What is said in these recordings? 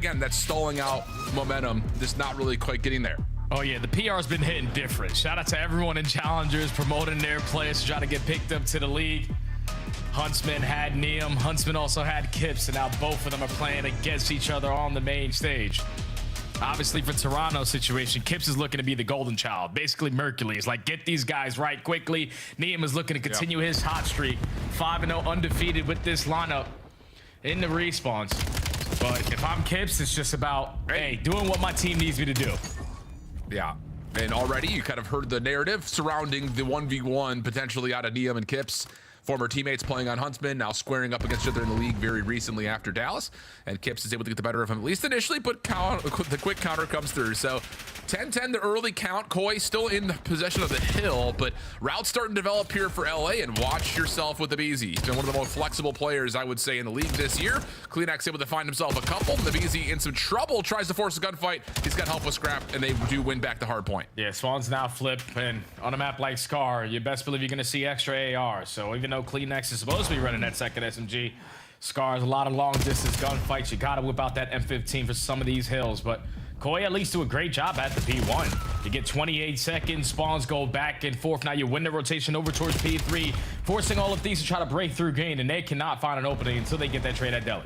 Again, that's stalling out momentum, just not really quite getting there. Oh yeah, the PR's been hitting different. Shout out to everyone in Challengers promoting their players to try to get picked up to the league. Huntsman had Neum, Huntsman also had Kips, and now both of them are playing against each other on the main stage. Obviously for Toronto's situation, Kips is looking to be the golden child, basically Mercury. It's like, get these guys right quickly. Neum is looking to continue his hot streak, 5-0 undefeated with this lineup in the respawns. But if I'm Kips, it's just about, hey, doing what my team needs me to do. Yeah, and already you kind of heard the narrative surrounding the 1v1 potentially out of Neum and Kips. Former teammates playing on Huntsman, now squaring up against each other in the league very recently after Dallas. And Kips is able to get the better of him, at least initially, but the quick counter comes through. So 10-10, the early count. Koi still in possession of the hill, but routes starting to develop here for LA, and watch yourself with the BZ. He's been one of the most flexible players, I would say, in the league this year. Kleenex able to find himself a couple. The BZ in some trouble, tries to force a gunfight. He's got help with Scrap, and they do win back the hard point. Yeah, Swans now flip, and on a map like Scar, you best believe you're going to see extra AR. So even though Kleenex is supposed to be running that second SMG, Scar's a lot of long distance gunfights. You got to whip out that M15 for some of these hills, but Koi at least do a great job at the P1. You get 28 seconds, spawns go back and forth. Now you win the rotation over towards P3, forcing all of these to try to break through gain, and they cannot find an opening until they get that trade at Deli.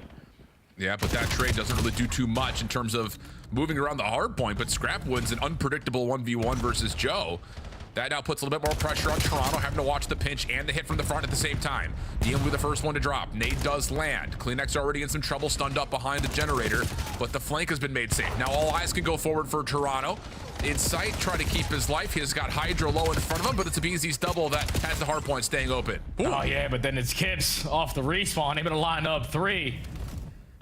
Yeah, but that trade doesn't really do too much in terms of moving around the hard point, but Scrap wins an unpredictable 1v1 versus Joe. That now puts a little bit more pressure on Toronto, having to watch the pinch and the hit from the front at the same time. Neum will be the first one to drop. Nade does land. Kleenex already in some trouble, stunned up behind the generator, but the flank has been made safe. Now all eyes can go forward for Toronto. In sight, try to keep his life. He's got Hydra low in front of him, but it's a BZ's double that has the hard point staying open. Ooh. Oh yeah, but then it's Kips off the respawn, able to line up 3.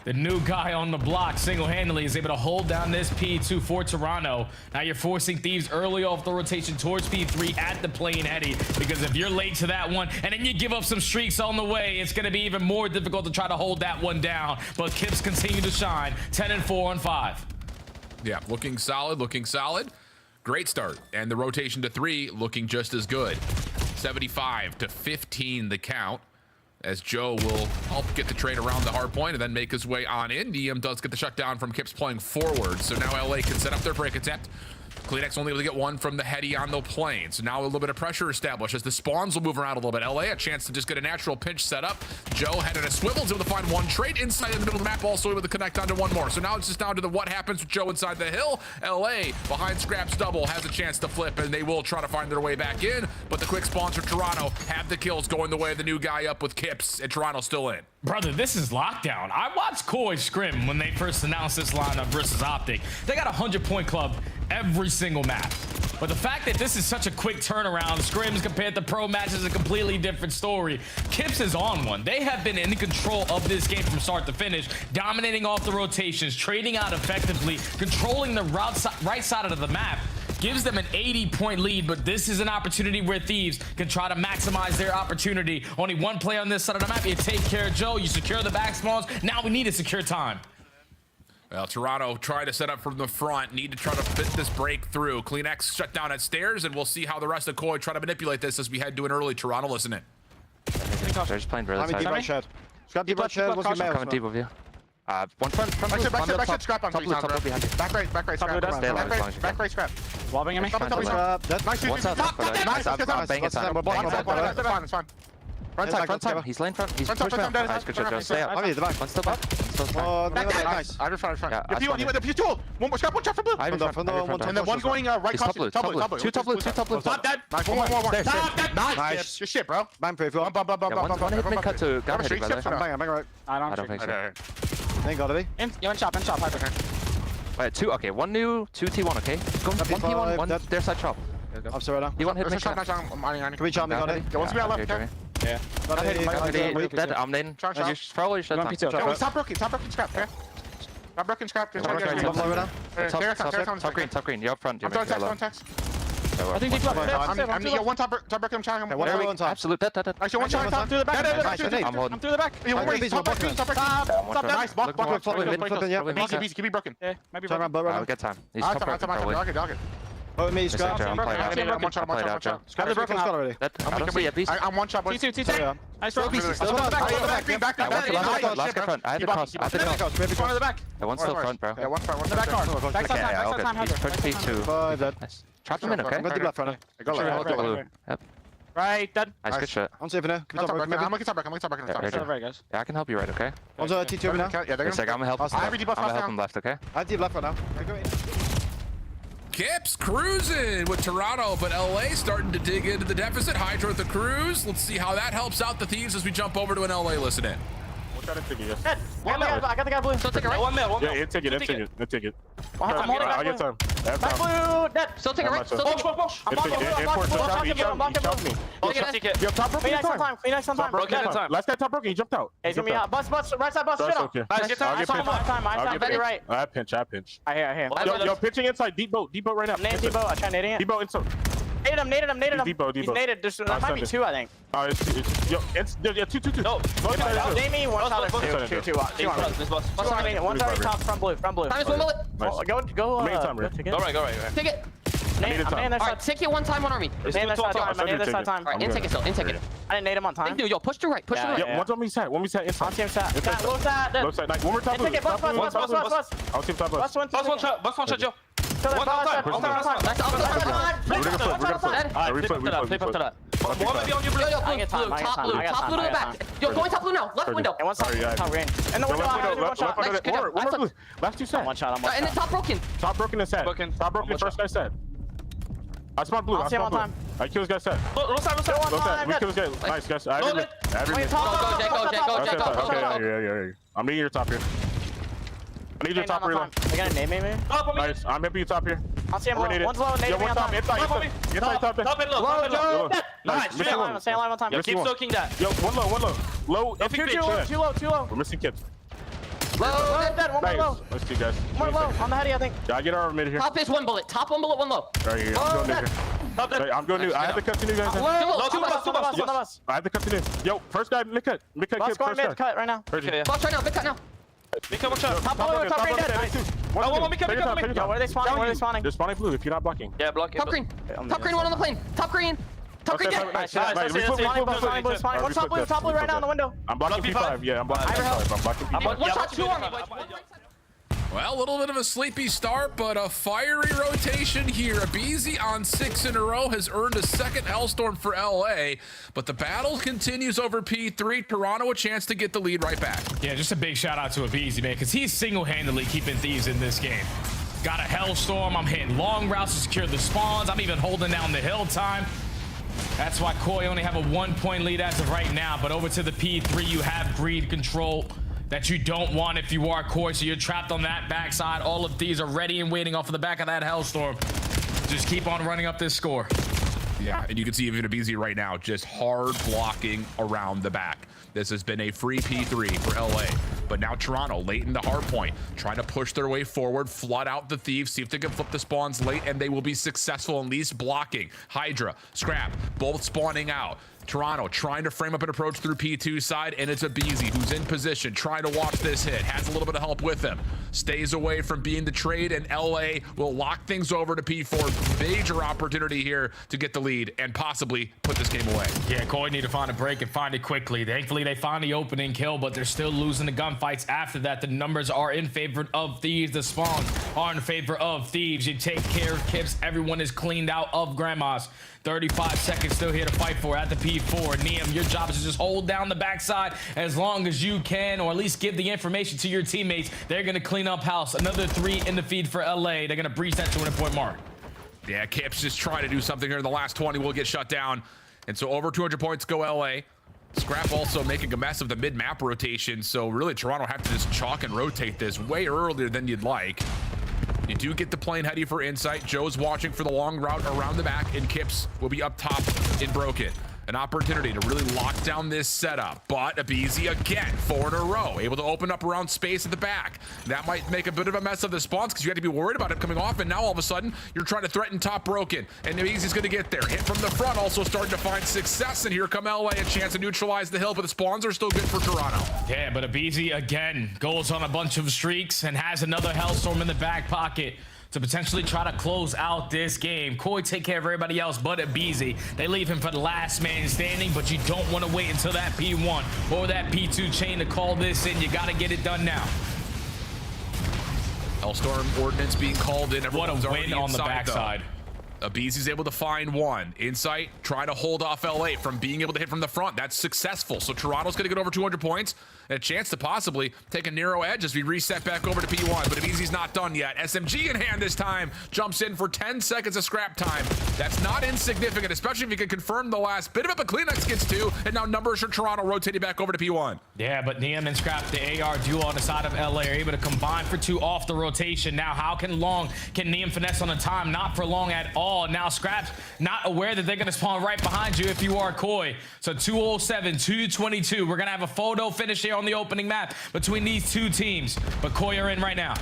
The new guy on the block single-handedly is able to hold down this P2 for Toronto. Now you're forcing Thieves early off the rotation towards P3 at the plane heady, because if you're late to that one and then you give up some streaks on the way, it's going to be even more difficult to try to hold that one down. But Kips continue to shine, 10-4 on 5. Yeah, looking solid, looking solid. Great start. And the rotation to 3 looking just as good. 75-15 the count, as Joe will help get the trade around the hard point and then make his way on in. Neum does get the shutdown from Kips playing forward, so now LA can set up their break attempt. Kleenex only able to get one from the heady on the plane, so now a little bit of pressure established as the spawns will move around a little bit. LA a chance to just get a natural pinch set up. Joe headed a swivel, able to find one trade inside in the middle of the map, also able to connect onto one more. So now it's just down to the what happens with Joe inside the hill. LA behind Scrap's double has a chance to flip, and they will try to find their way back in, but the quick spawns for Toronto have the kills going the way of the new guy up with Kips, and Toronto still in. Brother, this is lockdown. I watched Koi scrim when they first announced this lineup versus Optic. They got a 100-point club every single map. But the fact that this is such a quick turnaround, scrims compared to pro matches is a completely different story. Kips is on one. They have been in control of this game from start to finish, dominating off the rotations, trading out effectively, controlling the right side of the map. Gives them an 80-point lead, but this is an opportunity where Thieves can try to maximize their opportunity. Only one play on this side of the map. You take care of Joe, you secure the back spawns. Now we need to secure time. Well, Toronto try to set up from the front, need to try to fit this break through. Kleenex shut down at stairs, and we'll see how the rest of Koi try to manipulate this as we head to an early Toronto. Listen in. They're just playing really tight. Deep right shed. What's your mail? Coming deep of you. One front Back shed, Scrap on 3 top blue behind you. Back right, Scrap. Back right, Scrap. Lobbing at me. Nice. What's up? Nice. I'm banging inside. It's fine. Front time. He's lane front. He's pushing up. Nice, good job. Stay up. One still back. Nice. I'm in front. If you tool. One Scrap, one shot for blue. And then one going right top blue. Top blue. Two top blue. Stop that. Nice. One more. Stop that. Nice. Your shit, bro. One hit mid cut to gun heady, by the way. I'm banging right. I don't think so. Ain't gotta be. You're in shop, Hyper. Alright, 2, okay, 1 new, 2 T1, okay? Go, 1 T1, 1 their side chop. I'm sorry now. T1 hit mid Can we chop me on it? What's me out left? Yeah. Dead, I'm in. Follow your shot time. Top broken, Scrap. Top broken, Scrap. Top green, you're up front. I'm throwing text. I think deep left. I'm one top broken, I'm trying. One top. Absolute, dead. Actually, one shot top through the back. I'm holding. I'm through the back. Top nice, block. Probably Easy, keep me broken. Yeah, maybe I'll get time. He's top right. Okay. Oh, me, Scott. I'm I'm one shot. Scott, the broken out already. I don't see a beast. I'm one shot, boys. T2. Nice throw. Back. Last guy front. I have the cross. I have the cross. One in the back. Yeah, one's still front, bro. Yeah, one front. The back card. Backside time. Yeah, Backside time. okay. He's first P2. 5 dead. Nice. Trap him in, okay? I'm going to left runner. I go Sure, left. right, Blue. right. Yep. Right, dead. Nice, good shot. I'm saving now. I'm gonna get top back. Yeah, Right, guys. Yeah, I can help you right, okay? One's on T2 over now. Yeah, they're It's like, I'm gonna help. I have a debuff I'm gonna help down. him left, okay? I have deep left right now. Kips cruising with Toronto, but LA starting to dig into the deficit. Hydra with the cruise. Let's see how that helps out the Thieves as we jump over to an LA listen in. Dead. I got the guy blue. Still take it right. 1 mil. Yeah, take it. I'm holding I'll back get blue. some. Back blue. Dead. Still take it right. Still take it. I'm blocking blue. I'm blocking blue. Yo, top broken. Clean next on time. Broken in time. Last guy top broken. He jumped out. Hey, give me out. Bust. Right side bust. That's Shut okay. up. I'll get Time. I'll get Right. I pinch. I hear. Yo, pitching inside. Deep boat right now. Nade Debo. I tried nading it. Deep boat inside. Naded him. Debo. He's naded. There might be 2, I think. Yeah, 2. No. Jamie, one shot. 2. One shot top front blue. Time is 1 bullet. Go. Main time, Go right? take it. Go right. Take it. needed time. All right, take it one time, one army. Nade this side time. I nade this side time. All right, intake it still. Intake it. I didn't nade him on time. Yo, push to right. Push to right. Yeah, one's on me side. One me side inside. On team sat. Low sat. Low side. One more top blue. Intake it. Bust. I'll team top blue. Bust one shot, Joe. That's all. Flip up to that. Top blue to the back. Yo, going top blue now. Left window. And one side. Top green. And the window. Last 2 sides. One shot. And then top broken. Top broken is set. Top broken first guy set. I spawned blue. I'll see him on time. I kill this guy set. Low side. We kill this guy. Nice guys. Go, Jack. Okay. I'm needing your top here. I need your top here. They gonna name me? Nice. I'm happy you top here. I'll see him low. One's low. Nade me on time. Inside top there. Low. Nice. Stay alive on time. Keep soaking that. Yo, one low. Low. Too low. We're missing kids. Low. Dead. One more Nice. low. Let's see, guys. One more low. On the heady, I think. Yeah, I get our mid here. Top is 1 bullet. Top 1 bullet, 1 low. Right here. I'm going new here. I'm going new. I have to cut to new guys. Two of us. I have to cut to new. Yo, first guy, mid cut. Boss going mid cut right now. Box right now. Big cut now. Top blue, top green dead. Yo, where are they spawning? They're spawning blue if you're not blocking. Top green. Top green, 1 on the plane. Top green dead. Nice. One top blue right now in the window. I'm blocking P5. Yeah, I'm blocking P5. I'm blocking P5. 1 shot, 2 army. Well, a little bit of a sleepy start, but a fiery rotation here. Abizi on 6 in a row has earned a second Hellstorm for LA, but the battle continues over P3. Toronto a chance to get the lead right back. Yeah, just a big shout out to Abizi, man, because he's single-handedly keeping Thieves in this game. Got a Hellstorm. I'm hitting long routes to secure the spawns. I'm even holding down the hill time. That's why Koi only have a 1-point lead as of right now, but over to the P3, you have greed control that you don't want if you are Koi, so you're trapped on that backside. All of these are ready and waiting off of the back of that Hellstorm. Just keep on running up this score. Yeah, and you can see even Abizi right now just hard blocking around the back. This has been a free P3 for LA, but now Toronto late in the hard point, trying to push their way forward, flood out the Thieves, see if they can flip the spawns late, and they will be successful in least blocking. Hydra, Scrap, both spawning out. Toronto trying to frame up an approach through P2 side, and it's Abizi who's in position, trying to watch this hit, has a little bit of help with him, stays away from being the trade, and LA will lock things over to P4. Major opportunity here to get the lead and possibly put this game away. Yeah, Koi need to find a break and find it quickly. Thankfully, they find the opening kill, but they're still losing the gunfights after that. The numbers are in favor of Thieves. The spawns are in favor of Thieves. You take care of Kips. Everyone is cleaned out of Grandmas. 35 seconds still here to fight for at the P4. Neum, your job is to just hold down the backside as long as you can, or at least give the information to your teammates. They're going to clean up house. Another 3 in the feed for LA. They're going to breach that 200-point mark. Yeah, Kips just trying to do something here in the last 20. Will get shut down. And so over 200 points go LA. Scrap also making a mess of the mid-map rotation. So really Toronto have to just chalk and rotate this way earlier than you'd like. You do get the plane heady for insight. Joe's watching for the long route around the back, and Kips will be up top in Broken. An opportunity to really lock down this setup, but Abizi again, 4 in a row, able to open up around space at the back. That might make a bit of a mess of the spawns because you have to be worried about it coming off, and now all of a sudden you're trying to threaten top Broken, and Abizi's going to get there. Hit from the front, also starting to find success, and here come LA, a chance to neutralize the hill, but the spawns are still good for Toronto. Yeah, but Abizi again goes on a bunch of streaks and has another Hellstorm in the back pocket. to potentially try to close out this game. Koi take care of everybody else but aBeZy. They leave him for the last man standing, but you don't want to wait until that P1 or that P2 chain to call this in. You got to get it done now. Hellstorm Ordnance being called in. What a win on the backside. aBeZy's able to find one. Insight, try to hold off LA from being able to hit from the front. That's successful. So Toronto's going to get over 200 points and a chance to possibly take a narrow edge as we reset back over to P1. But aBeZy's not done yet. SMG in hand this time. Jumps in for 10 seconds of scrap time. That's not insignificant, especially if you can confirm the last bit of it. But Kleenex gets 2, and now numbers for Toronto rotating back over to P1. Yeah, but Niam and Scrap, the AR duo on the side of LA, are able to combine for 2 off the rotation. Now, how can Niam finesse on the time? Not for long at all. Now Scrap's not aware that they're going to spawn right behind you if you are Koi. So 207, 222. We're going to have a photo finish here on the opening map between these two teams. But Koi are in right now.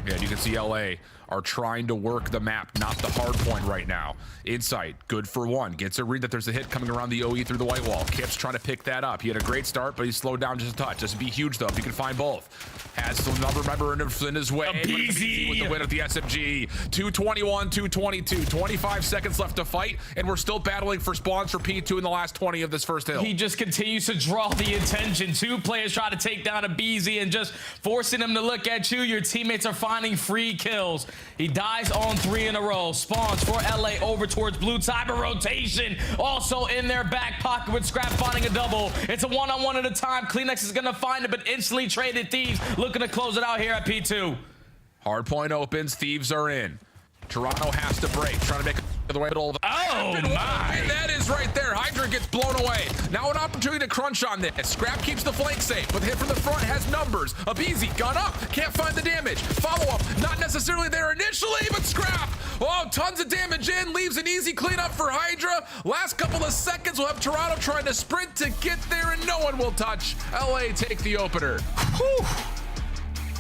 Yeah, and you can see LA are trying to work the map, not the hard point right now. Insight, good for 1. Gets a read that there's a hit coming around the OE through the white wall. Kip's trying to pick that up. He had a great start, but he slowed down just a touch. This would be huge, though, if you can find both. Has another member in his way. aBeZy with the win of the SMG. 221, 222. 25 seconds left to fight, and we're still battling for spawns for P2 in the last 20 of this first hill. He just continues to draw the attention. 2 players try to take down aBeZy and just forcing him to look at you. Your teammates are finding free kills. He dies on 3 in a row. Spawns for LA over towards blue. Cyber rotation also in their back pocket with Scrap finding a double. It's a one-on-one at a time. Kleenex is going to find it, but instantly traded Thieves looking to close it out here at P2. Hardpoint opens. Thieves are in. Toronto has to break, trying to make the way middle of the my. And that is right there. Hydra gets blown away. Now an opportunity to crunch on this. Scrap keeps the flank safe, but the hit from the front has numbers. aBeZy gun up, can't find the damage. Follow up, not necessarily there initially, but Scrap. Oh, tons of damage in, leaves an easy cleanup for Hydra. Last couple of seconds, we'll have Toronto trying to sprint to get there, and no one will touch. LA take the opener. Whew.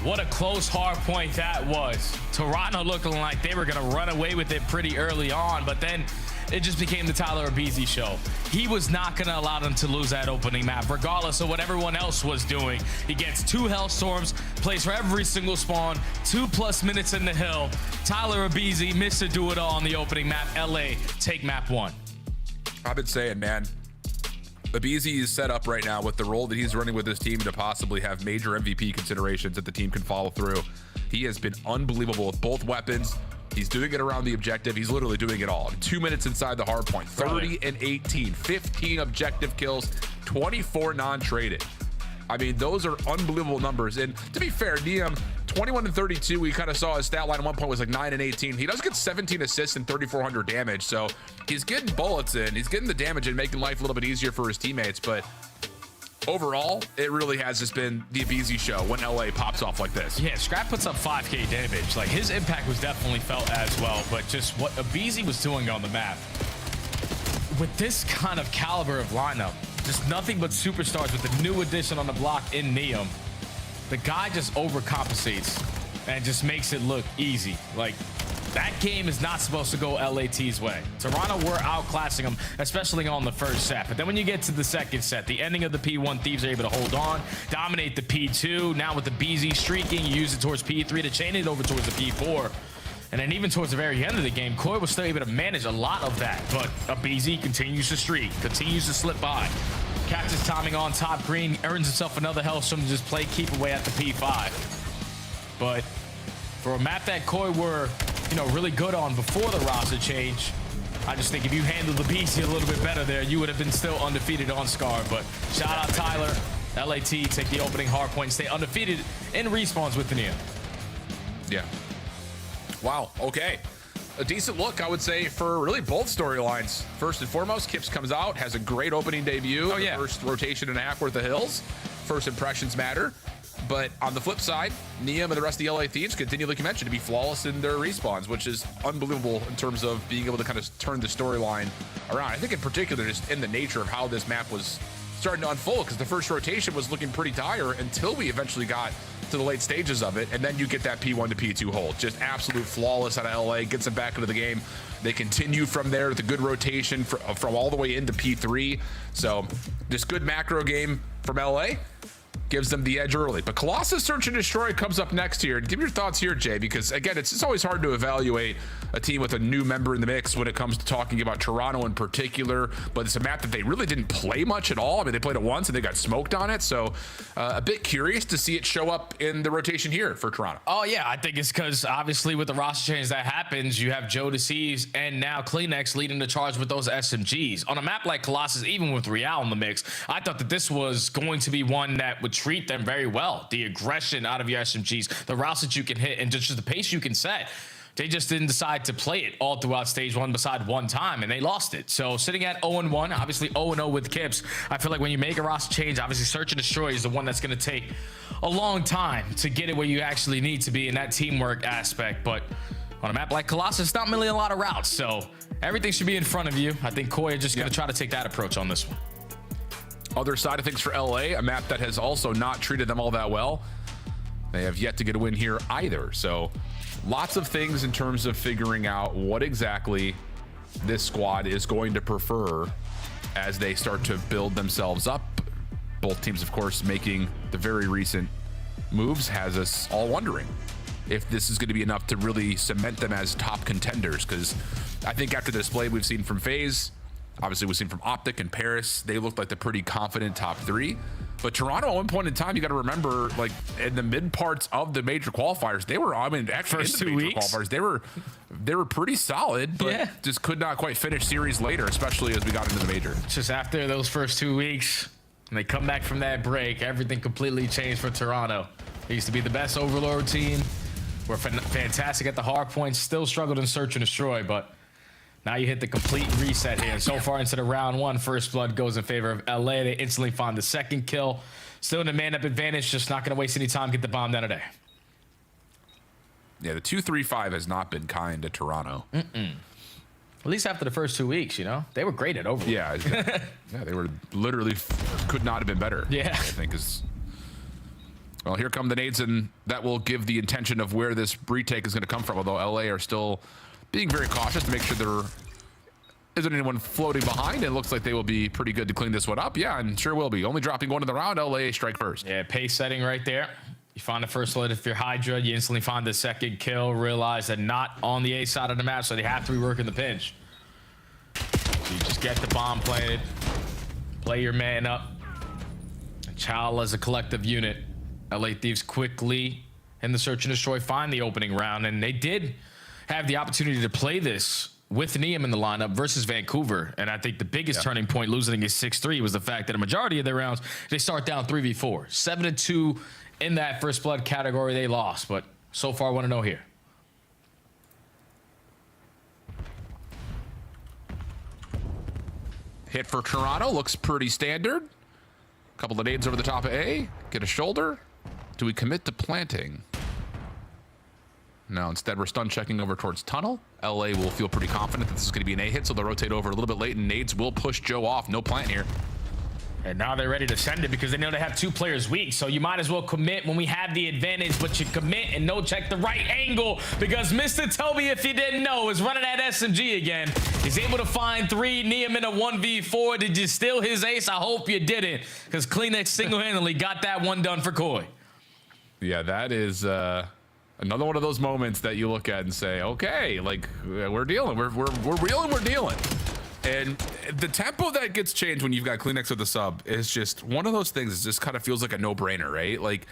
What a close hard point that was. Toronto looking like they were going to run away with it pretty early on, but then it just became the Tyler aBeZy show. He was not going to allow them to lose that opening map, regardless of what everyone else was doing. He gets 2 Hellstorms, plays for every single spawn, 2+ minutes in the hill. Tyler aBeZy missed to do it all on the opening map. LA take map 1. I've been saying, man, aBeZy is set up right now with the role that he's running with his team to possibly have major MVP considerations that the team can follow through. He has been unbelievable with both weapons. He's doing it around the objective. He's literally doing it all. 2 minutes inside the hard point, 30 and 18, 15 objective kills, 24 non-traded. I mean, those are unbelievable numbers. And to be fair, Niam, 21 and 32, we kind of saw his stat line at one point was like 9 and 18. He does get 17 assists and 3,400 damage. So he's getting bullets in, he's getting the damage and making life a little bit easier for his teammates. But overall, it really has just been the aBeZy show when LA pops off like this. Yeah, Scrap puts up 5K damage. Like, his impact was definitely felt as well, but just what aBeZy was doing on the map. With this kind of caliber of lineup, just nothing but superstars with the new addition on the block in Niam. The guy just overcompensates and just makes it look easy. Like, that game is not supposed to go LAT's way. Toronto were outclassing them, especially on the first set. But then when you get to the second set, the ending of the P1, Thieves are able to hold on, dominate the P2. Now with the aBeZy streaking, you use it towards P3 to chain it over towards the P4. And then even towards the very end of the game, Koi was still able to manage a lot of that. But aBeZy continues to streak, continues to slip by. Catches timing on top green, earns himself another Hellstorm to just play keep away at the P5. But for a map that Koi were, you know, really good on before the roster change, I just think if you handled aBeZy a little bit better there, you would have been still undefeated on Scar. But shout out Tyler, LAT, take the opening hard point, stay undefeated in respawns with the Niam. Yeah. Wow. Okay. A decent look, I would say, for really both storylines. First and foremost, Kips comes out, has a great opening debut. Oh, yeah. First rotation and a half worth of hills. First impressions matter. But on the flip side, Niam and the rest of the LA Thieves continue, like you mentioned, to be flawless in their respawns, which is unbelievable in terms of being able to kind of turn the storyline around. I think in particular, just in the nature of how this map was starting to unfold, because the first rotation was looking pretty dire until we eventually got to the late stages of it, and then you get that P1 to P2 hold. Just absolute flawless out of LA, gets them back into the game. They continue from there with a good rotation from all the way into P3. So just good macro game from LA. gives them the edge early. But Colossus Search and Destroy comes up next here. Give me your thoughts here, Jay, because again, it's always hard to evaluate a team with a new member in the mix when it comes to talking about Toronto in particular, but it's a map that they really didn't play much at all. I mean, they played it once and they got smoked on it, so a bit curious to see it show up in the rotation here for Toronto. Oh yeah, I think it's because obviously with the roster change that happens, you have Joe DeCease and now Kleenex leading the charge with those SMGs. On a map like Colossus, even with Real in the mix, I thought that this was going to be one that would treat them very well. The aggression out of your SMGs, the routes that you can hit, and just the pace you can set. They just didn't decide to play it all throughout stage one beside one time, and they lost it. So sitting at 0-1, obviously 0-0 with Kips, I feel like when you make a roster change, obviously Search and Destroy is the one that's going to take a long time to get it where you actually need to be in that teamwork aspect. But on a map like Colossus, not really a lot of routes, so everything should be in front of you. I think Koi are just going to try to take that approach on this one. Other side of things for LA, a map that has also not treated them all that well. They have yet to get a win here either. So lots of things in terms of figuring out what exactly this squad is going to prefer as they start to build themselves up. Both teams, of course, making the very recent moves has us all wondering if this is going to be enough to really cement them as top contenders. Because I think after the display we've seen from FaZe, obviously we've seen from Optic and Paris, they looked like the pretty confident top three. But Toronto, at one point in time, you got to remember, like in the mid parts of the major qualifiers, they were, I mean, actually First in the 2 major weeks. qualifiers, they were pretty solid, but just could not quite finish series later, especially as we got into the major. Just after those first 2 weeks, and they come back from that break, everything completely changed for Toronto. They used to be the best Overlord team. Were fantastic at the hard points, still struggled in Search and Destroy, but now you hit the complete reset here. And so far into the round one, First Blood goes in favor of LA. They instantly find the second kill. Still in a man-up advantage, just not going to waste any time, get the bomb down today. Yeah, the 2-3-5 has not been kind to Toronto. At least after the first 2 weeks, you know? They were great at Overlord. Yeah, yeah, they were literally, could not have been better. Yeah. I think is. Well, here come the nades, and that will give the intention of where this retake is going to come from, although LA are still being very cautious to make sure there isn't anyone floating behind. It looks like they will be pretty good to clean this one up. Yeah, and sure will be. Only dropping one in the round, LA strike first. Yeah, pace setting right there. You find the first blood if you're Hydra, you instantly find the second kill, realize that not on the A side of the map, so they have to be working the pinch. So you just get the bomb planted, play your man up, and Chow as a collective unit. LA Thieves quickly in the Search and Destroy find the opening round, and they did have the opportunity to play this with Neum in the lineup versus Vancouver. And I think the biggest turning point losing is 6-3 was the fact that a majority of their rounds, they start down 3v4. 7-2 in that First Blood category they lost, but so far 1-0 here. Hit for Toronto, looks pretty standard. Couple of nades over the top of A, get a shoulder. Do we commit to planting? No, instead we're stun checking over towards tunnel. LA will feel pretty confident that this is going to be an A hit, so they'll rotate over a little bit late, and nades will push Joe off. No plant here. And now they're ready to send it because they know they have two players weak. So you might as well commit when we have the advantage, but you commit and no check the right angle because Mr. Toby, if you didn't know, is running that SMG again. He's able to find 3, Neum in a 1v4. Did you steal his ace? I hope you didn't, because Kleenex single-handedly got that one done for Koi. Yeah, that is another one of those moments that you look at and say, okay, like we're dealing, we're reeling, we're dealing. And the tempo that gets changed when you've got Kleenex with the sub is just one of those things that just kind of feels like a no-brainer, right? Like,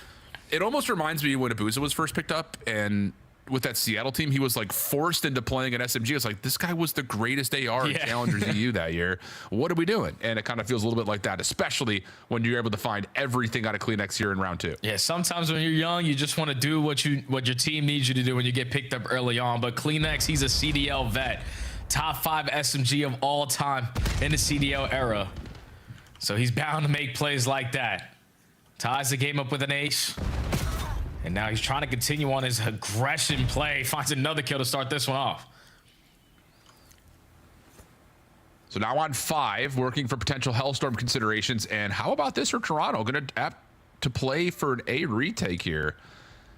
it almost reminds me when Abuza was first picked up, and with that Seattle team, he was like forced into playing an SMG. It's like, this guy was the greatest AR in Challengers EU that year. What are we doing? And it kind of feels a little bit like that, especially when you're able to find everything out of Kleenex here in round 2. Yeah, sometimes when you're young, you just want to do what your team needs you to do when you get picked up early on. But Kleenex, he's a CDL vet. Top 5 SMG of all time in the CDL era. So he's bound to make plays like that. Ties the game up with an ace. And now he's trying to continue on his aggression play. Finds another kill to start this one off. So now on 5, working for potential Hellstorm considerations. And how about this for Toronto? Going to have to play for an A retake here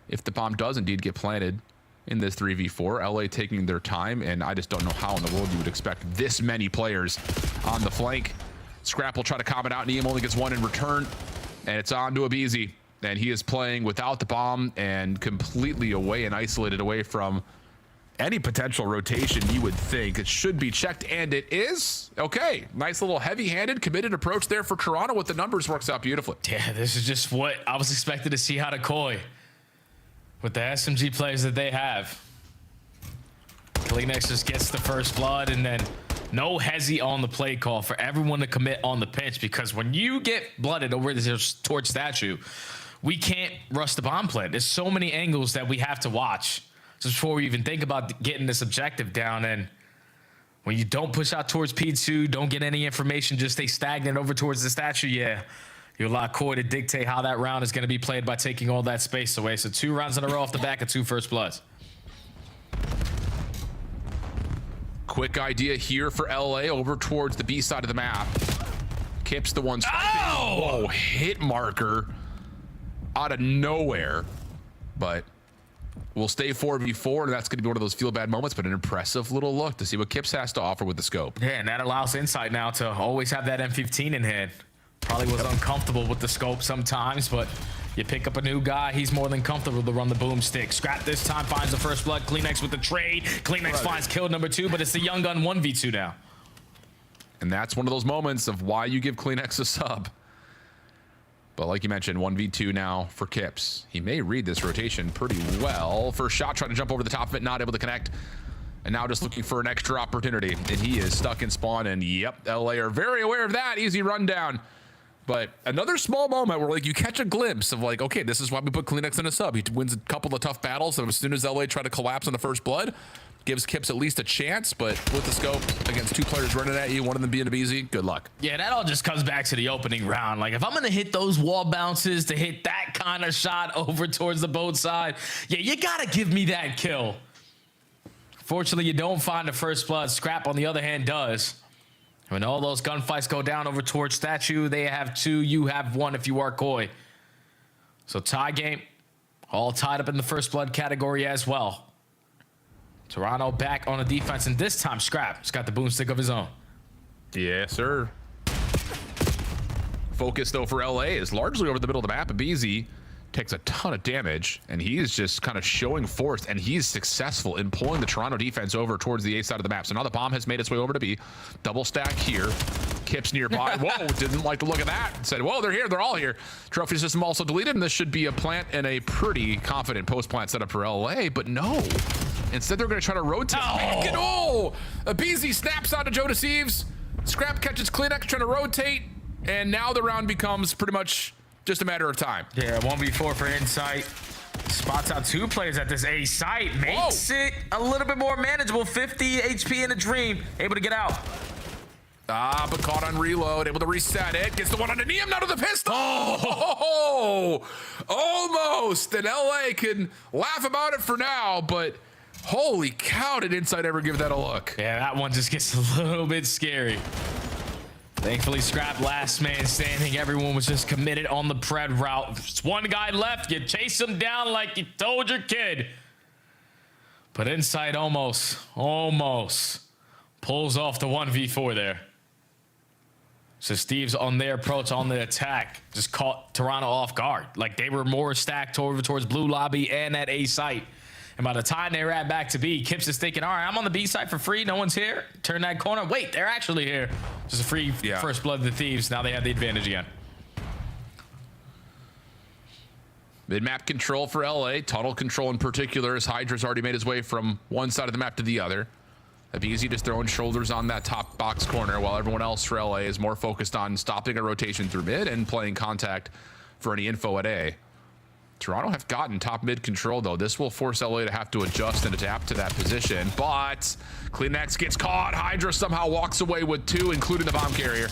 if the bomb does indeed get planted in this 3v4. LA taking their time, and I just don't know how in the world you would expect this many players on the flank. Scrap will try to calm it out. Neum only gets one in return. And it's on to Abizi. And he is playing without the bomb and completely away and isolated away from any potential rotation you would think. It should be checked, and it is. Okay, nice little heavy-handed, committed approach there for Toronto with the numbers. Works out beautifully. Yeah, this is just what I was expected to see out of Koi with the SMG players that they have. Kleenex just gets the first blood, and then no hezzy on the play call for everyone to commit on the pinch, because when you get blooded over this torch statue, we can't rush the bomb plant. There's so many angles that we have to watch just before we even think about getting this objective down. And when you don't push out towards P2, don't get any information, just stay stagnant over towards the statue, yeah, you allow Koi to dictate how that round is going to be played by taking all that space away. So 2 rounds in a row off the back of 2 first bloods. Quick idea here for LA over towards the B side of the map. Kip's the one. Oh! Whoa, hit marker out of nowhere. But we'll stay 4v4, and that's going to be one of those feel bad moments, but an impressive little look to see what Kips has to offer with the scope. Yeah, and that allows Insight now to always have that M15 in hand. Probably was uncomfortable with the scope sometimes, but you pick up a new guy, he's more than comfortable to run the boomstick. Scrap this time finds the first blood. Kleenex with the trade. Kleenex finds kill number 2, but it's the Young Gun 1v2 now. And that's one of those moments of why you give Kleenex a sub. But like you mentioned, 1v2 now for Kips. He may read this rotation pretty well. First shot, trying to jump over the top of it, not able to connect. And now just looking for an extra opportunity. And he is stuck in spawn, and yep, LA are very aware of that. Easy rundown. But another small moment where like you catch a glimpse of like, okay, this is why we put Kleenex in a sub. He wins a couple of tough battles, and as soon as LA try to collapse on the first blood, gives Kips at least a chance. But with the scope against 2 players running at you, one of them being Abizi, good luck. Yeah, that all just comes back to the opening round. Like, if I'm gonna hit those wall bounces to hit that kind of shot over towards the boat side, yeah, you gotta give me that kill. Fortunately, you don't find the first blood. Scrap, on the other hand, does. When all those gunfights go down over towards statue, they have 2, you have 1 if you are Koi. So tie game, all tied up in the first blood category as well. Toronto back on the defense, and this time Scrap's got the boomstick of his own. Yes, sir. Focus, though, for LA is largely over the middle of the map. Abizi takes a ton of damage, and he's just kind of showing force, and he's successful in pulling the Toronto defense over towards the A side of the map. So now the bomb has made its way over to B. Double stack here. Kips nearby. Whoa, didn't like the look of that. Said, whoa, they're here. They're all here. Trophy system also deleted, and this should be a plant and a pretty confident post-plant setup for LA, but no. Instead, they're going to try to rotate. Oh! Abizi snaps out to Joe Deceives. Scrap catches Kleenex trying to rotate, and now the round becomes pretty much just a matter of time. Yeah, 1v4 for Insight. Spots out 2 players at this A site. Makes it a little bit more manageable. 50 HP in a dream. Able to get out. Ah, but caught on reload. Able to reset it. Gets the one on the Neum, now to the pistol. Oh, almost. And LA can laugh about it for now, but holy cow, did Insight ever give that a look? Yeah, that one just gets a little bit scary. Thankfully, Scrap last man standing. Everyone was just committed on the pred route. Just one guy left. You chase him down like you told your kid. But Insight almost pulls off the 1v4 there. So Steve's on their approach, on the attack, just caught Toronto off guard. Like they were more stacked over towards blue lobby and at A site. And by the time they ran back to B, Kips is thinking, all right, I'm on the B side for free. No one's here. Turn that corner. Wait, they're actually here. Just a free first blood of the Thieves. Now they have the advantage again. Mid-map control for LA. Tunnel control in particular, as Hydra's already made his way from one side of the map to the other. Abizi just throwing shoulders on that top box corner, while everyone else for LA is more focused on stopping a rotation through mid and playing contact for any info at A. Toronto have gotten top mid control, though. This will force LA to have to adjust and adapt to that position. But Kleenex gets caught. Hydra somehow walks away with 2, including the bomb carrier.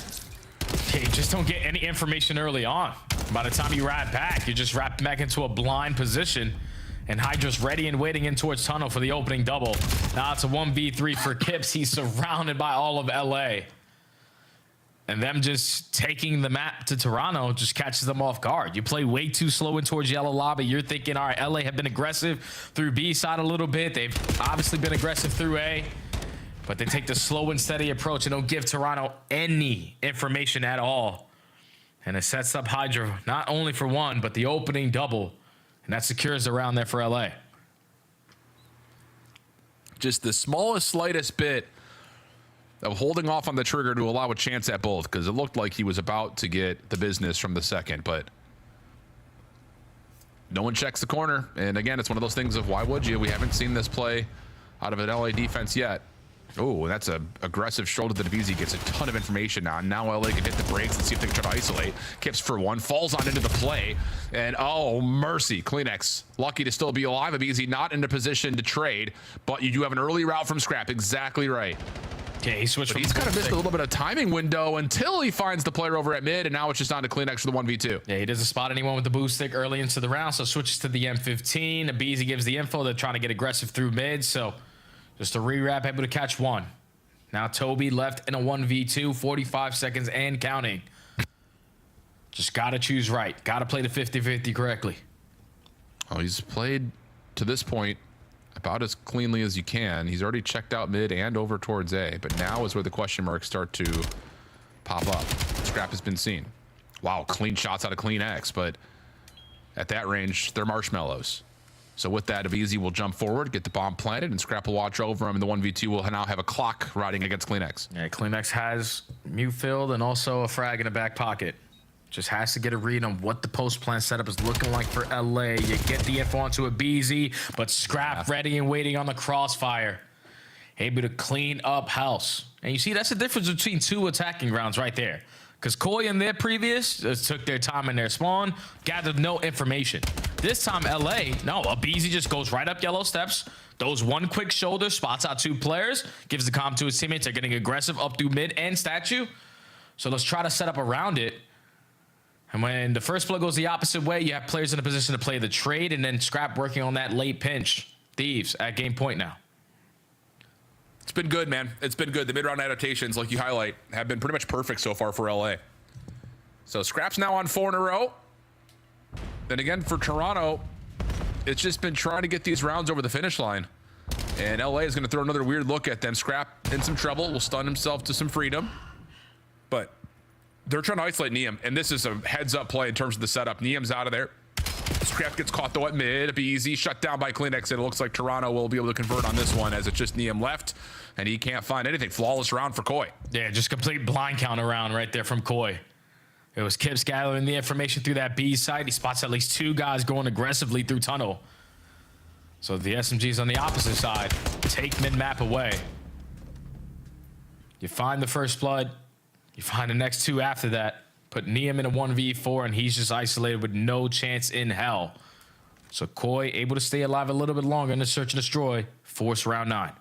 Okay, just don't get any information early on. By the time you wrap back, you just wrap back into a blind position. And Hydra's ready and waiting in towards tunnel for the opening double. Now it's a 1v3 for Kips. He's surrounded by all of LA. And them just taking the map to Toronto just catches them off guard. You play way too slow in towards yellow lobby. You're thinking, all right, LA have been aggressive through B side a little bit. They've obviously been aggressive through A. But they take the slow and steady approach and don't give Toronto any information at all. And it sets up Hydra not only for one, but the opening double. And that secures the round there for LA. Just the smallest, slightest bit of holding off on the trigger to allow a chance at both, because it looked like he was about to get the business from the second, but no one checks the corner. And again, it's one of those things of why would you? We haven't seen this play out of an LA defense yet. Oh, that's a aggressive shoulder that Avizi gets a ton of information on. Now LA can hit the brakes and see if they can try to isolate. Kips for one, falls on into the play. And oh, mercy, Kleenex. Lucky to still be alive. Avizi not in a position to trade, but you do have an early route from Scrap. Exactly right. Okay, he switched. He's kind of missed a little bit of timing window until he finds the player over at mid, and now it's just on to Kleenex for the 1v2. Yeah, he doesn't spot anyone with the boost stick early into the round, so switches to the M15. Abizi gives the info. They're trying to get aggressive through mid, so just a rewrap, able to catch one. Now Toby left in a 1v2, 45 seconds and counting. Just got to choose right. Got to play the 50-50 correctly. Oh, he's played to this point about as cleanly as you can. He's already checked out mid and over towards A, but now is where the question marks start to pop up. Scrap has been seen. Wow, clean shots out of Kleenex, but at that range, they're marshmallows. So with that, Avizi will jump forward, get the bomb planted, and Scrap will watch over him, and the 1v2 will now have a clock riding against Kleenex. Yeah, Kleenex has mute filled and also a frag in the back pocket. Just has to get a read on what the post plan setup is looking like for LA. You get the info onto Abizi, but Scrap ready and waiting on the crossfire. Able to clean up house. And you see, that's the difference between two attacking rounds right there. Because Koi in their previous took their time in their spawn, gathered no information. This time, LA, no, Abizi just goes right up yellow steps, throws one quick shoulder, spots out two players, gives the comm to his teammates. They're getting aggressive up through mid and statue. So let's try to set up around it. And when the first play goes the opposite way, you have players in a position to play the trade, and then Scrap working on that late pinch. Thieves at game point now. It's been good, man. It's been good. The mid-round adaptations, like you highlight, have been pretty much perfect so far for LA. So Scrap's now on 4 in a row. Then again, for Toronto, it's just been trying to get these rounds over the finish line. And LA is going to throw another weird look at them. Scrap in some trouble, will stun himself to some freedom. But they're trying to isolate Neum, and this is a heads-up play in terms of the setup. Neum's out of there. Scrap gets caught though at mid. It'll be easy. Shut down by Kleenex, and it looks like Toronto will be able to convert on this one as it's just Neum left, and he can't find anything. Flawless round for Koi. Yeah, just complete blind count around right there from Koi. It was Kips gathering the information through that B side. He spots at least two guys going aggressively through tunnel. So the SMGs on the opposite side take mid-map away. You find the first blood. You find the next two after that. Put Neum in a 1v4, and he's just isolated with no chance in hell. So Koi able to stay alive a little bit longer in the search and destroy. Force round 9.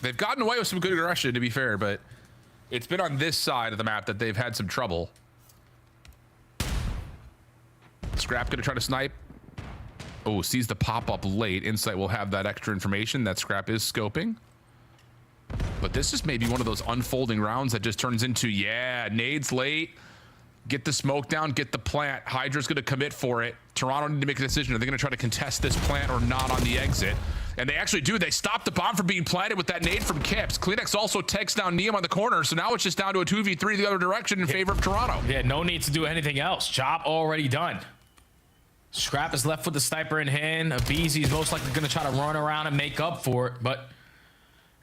They've gotten away with some good aggression, to be fair, but it's been on this side of the map that they've had some trouble. Scrap gonna try to snipe. Oh, sees the pop-up late. Insight will have that extra information that Scrap is scoping. But this is maybe one of those unfolding rounds that just turns into, yeah, nades late. Get the smoke down, get the plant. Hydra's going to commit for it. Toronto need to make a decision. Are they going to try to contest this plant or not on the exit? And they actually do. They stop the bomb from being planted with that nade from Kips. Kleenex also takes down Neum on the corner, so now it's just down to a 2v3 the other direction in favor of Toronto. Yeah, no need to do anything else. Job already done. Scrap is left with the sniper in hand. Abizi's most likely going to try to run around and make up for it, but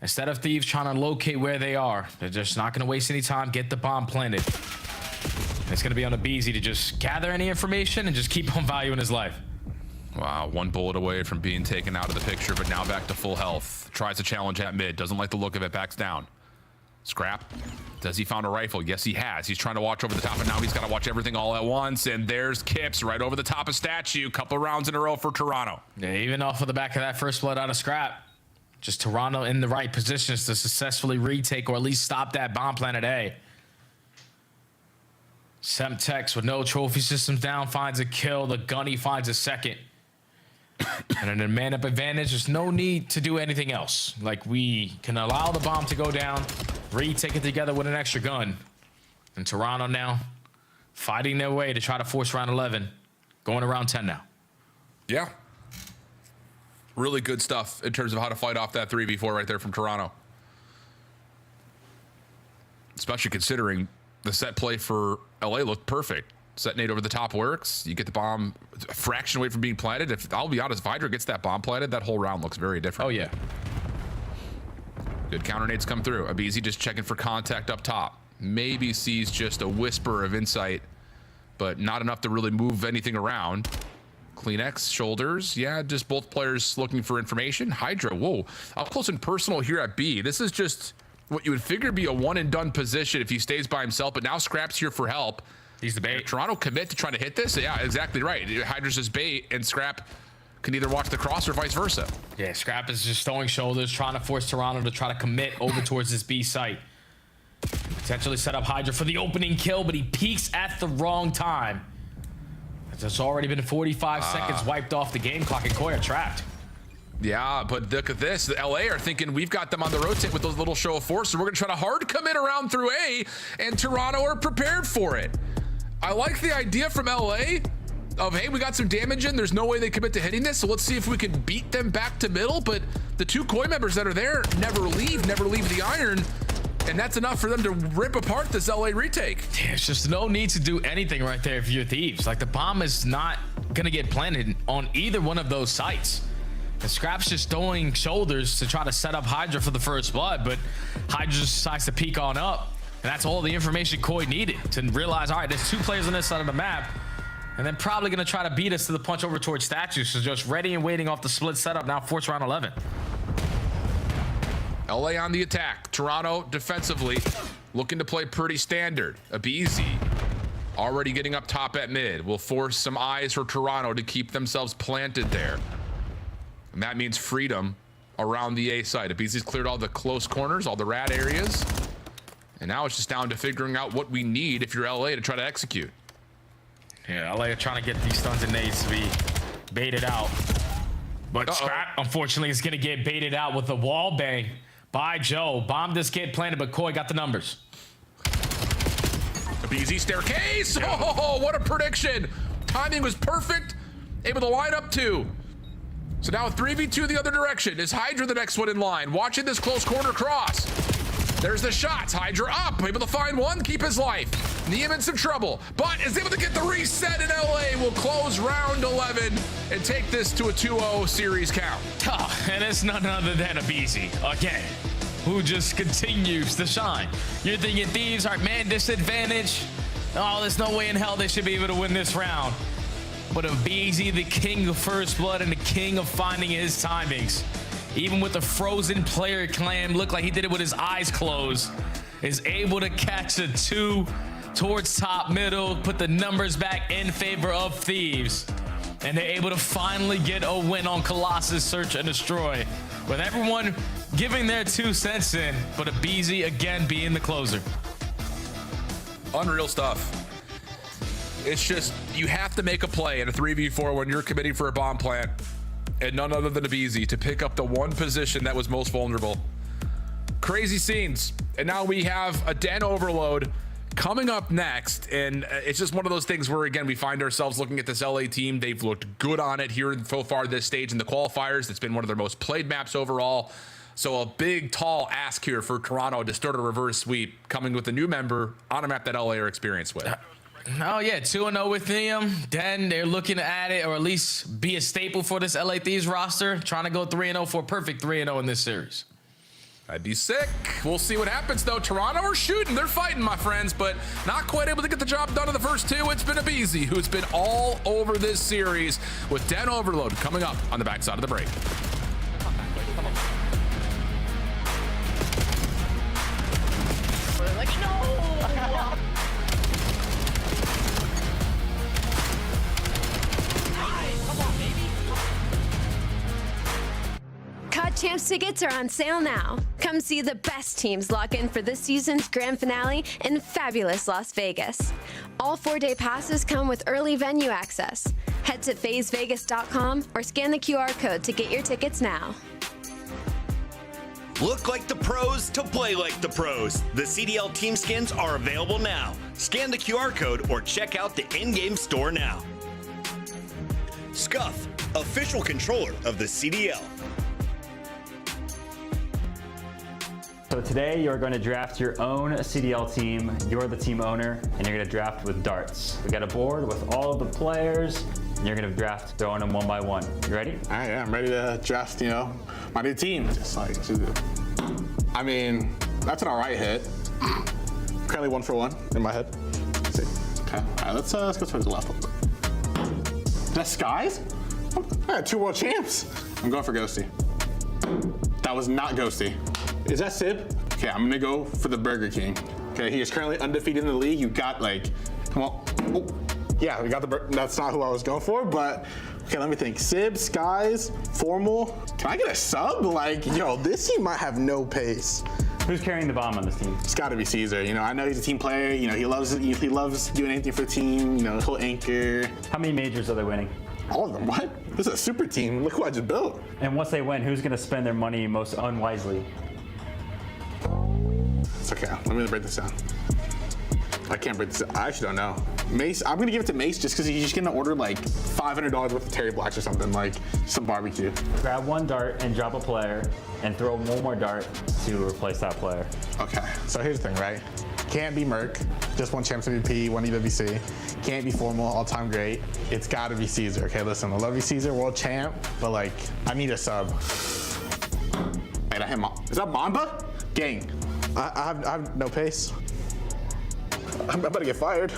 instead of Thieves trying to locate where they are, they're just not going to waste any time, get the bomb planted. It's going to be on Abizi to just gather any information and just keep on valuing his life. Wow, one bullet away from being taken out of the picture, but now back to full health. Tries a challenge at mid, doesn't like the look of it, backs down. Scrap, does he found a rifle? Yes, he has. He's trying to watch over the top, and now he's got to watch everything all at once, and there's Kips right over the top of statue. Couple rounds in a row for Toronto. Yeah, even off of the back of that first blood out of Scrap. Just Toronto in the right positions to successfully retake or at least stop that bomb plant at A. Semtex with no trophy systems down finds a kill. The Gunny finds a second. And in a man-up advantage, there's no need to do anything else. Like, we can allow the bomb to go down, retake it together with an extra gun. And Toronto now fighting their way to try to force round 11. Going to round 10 now. Yeah. Really good stuff in terms of how to fight off that 3v4 right there from Toronto. especially considering the set play for LA looked perfect. Set nade over the top works. You get the bomb a fraction away from being planted. I'll be honest, if Hydra gets that bomb planted, that whole round looks very different. Oh, yeah. Good counter nades come through. Abizi just checking for contact up top. Maybe sees just a whisper of insight, but not enough to really move anything around. Kleenex, shoulders. Yeah, just both players looking for information. Hydra, whoa. Up close and personal here at B. This is just what you would figure be a one and done position if he stays by himself, but now Scrap's here for help. He's the bait. Toronto commit to trying to hit this? Yeah, exactly right. Hydra's just bait, and Scrap can either watch the cross or vice versa. Yeah, Scrap is just throwing shoulders, trying to force Toronto to try to commit over towards this B site. Potentially set up Hydra for the opening kill, but he peeks at the wrong time. There's already been 45 seconds wiped off the game clock, and Koi are trapped. Yeah, but look at this. The LA are thinking we've got them on the rotate with those little show of force, so we're going to try to hard commit around through A, and Toronto are prepared for it. I like the idea from LA of, hey, we got some damage in. There's no way they commit to hitting this, so let's see if we can beat them back to middle. But the two Koi members that are there never leave the iron, and that's enough for them to rip apart this LA retake. There's just no need to do anything right there if you're Thieves. Like, the bomb is not going to get planted on either one of those sites. And Scrap's just throwing shoulders to try to set up Hydra for the first blood, but Hydra just decides to peek on up. And that's all the information Koi needed to realize, all right, there's two players on this side of the map, and then probably going to try to beat us to the punch over towards statues. So just ready and waiting off the split setup now, force round 11. LA on the attack. Toronto defensively looking to play pretty standard. Abizi already getting up top at mid. Will force some eyes for Toronto to keep themselves planted there. And that means freedom around the A side. Abizi's cleared all the close corners, all the rad areas. And now it's just down to figuring out what we need if you're LA to try to execute. Yeah, LA are trying to get these stuns and nades to be baited out. But Scrap, unfortunately, is going to get baited out with the wall bang by Joe. Bomb this kid planted, but Koi got the numbers. Abizi staircase. Oh, what a prediction. Timing was perfect. Able to line up two. So now 3v2 the other direction. Is Hydra the next one in line? Watching this close corner cross. There's the shots. Hydra up, able to find one, keep his life. Neum in some trouble, but is able to get the reset, and LA will close round 11 and take this to a 2-0 series count. And it's none other than Abizi again, who just continues to shine. You're thinking Thieves are man disadvantage. Oh, there's no way in hell they should be able to win this round. But Abizi, the king of first blood and the king of finding his timings, even with the frozen player clam, looked like he did it with his eyes closed, is able to catch a two towards top middle, put the numbers back in favor of Thieves, and they're able to finally get a win on Colossus Search and Destroy, with everyone giving their 2 cents in, but Abizi again being the closer. Unreal stuff. It's just, you have to make a play in a 3v4 when you're committing for a bomb plant, and none other than Abizi to pick up the one position that was most vulnerable. Crazy scenes. And now we have a Den overload coming up next, and it's just one of those things where, again, we find ourselves looking at this LA team. They've looked good on it here so far this stage in the qualifiers. It's been one of their most played maps overall. So a big, tall ask here for Toronto to start a reverse sweep, coming with a new member on a map that LA are experienced with. Oh, yeah, 2-0 with them. Then they're looking at it, or at least be a staple for this LA Thieves roster, trying to go 3-0 for a perfect 3-0 in this series. That'd be sick. We'll see what happens, though. Toronto are shooting. They're fighting, my friends, but not quite able to get the job done in the first two. It's been Abizi, who's been all over this series, with Den Overload coming up on the backside of the break. COD Champs tickets are on sale now. Come see the best teams lock in for this season's grand finale in fabulous Las Vegas. All 4-day passes come with early venue access. Head to phasevegas.com or scan the QR code to get your tickets now. Look like the pros to play like the pros. The CDL team skins are available now. Scan the QR code or check out the in-game store now. Scuff, official controller of the CDL. So today you're going to draft your own CDL team. You're the team owner, and you're going to draft with darts. We got a board with all of the players, and you're going to draft throwing them one by one. You ready? All right, yeah, I'm ready to draft, my new team. I mean, that's an all right hit. Currently 1 for 1 in my head. Let's see. Okay, all right, let's go towards the left a little bit. That's Skies? I got 2 world champs. I'm going for Ghosty. That was not Ghosty. Is that Sib? Okay, I'm gonna go for the Burger King. Okay, he is currently undefeated in the league. You got come on. Oh, yeah, we got that's not who I was going for, but okay, let me think. Sib, Skies, Formal. Can I get a sub? This team might have no pace. Who's carrying the bomb on this team? It's gotta be Caesar. I know he's a team player. He loves doing anything for the team. He'll anchor. How many majors are they winning? All of them. What? This is a super team. Look who I just built. And once they win, who's gonna spend their money most unwisely? It's okay. Let me break this down. I can't break this down. I actually don't know. Mace, I'm gonna give it to Mace just because he's just gonna order $500 worth of Terry Blacks or something, some barbecue. Grab 1 dart and drop a player, and throw 1 more dart to replace that player. Okay. So here's the thing, right? Can't be Merc, just 1 Champs MVP, 1 EWC. Can't be Formal, all-time great. It's gotta be Caesar. Okay, listen, I love you, Caesar, world champ, but I need a sub. Wait, I hit Is that Mamba? Gang. I have no pace. I'm about to get fired.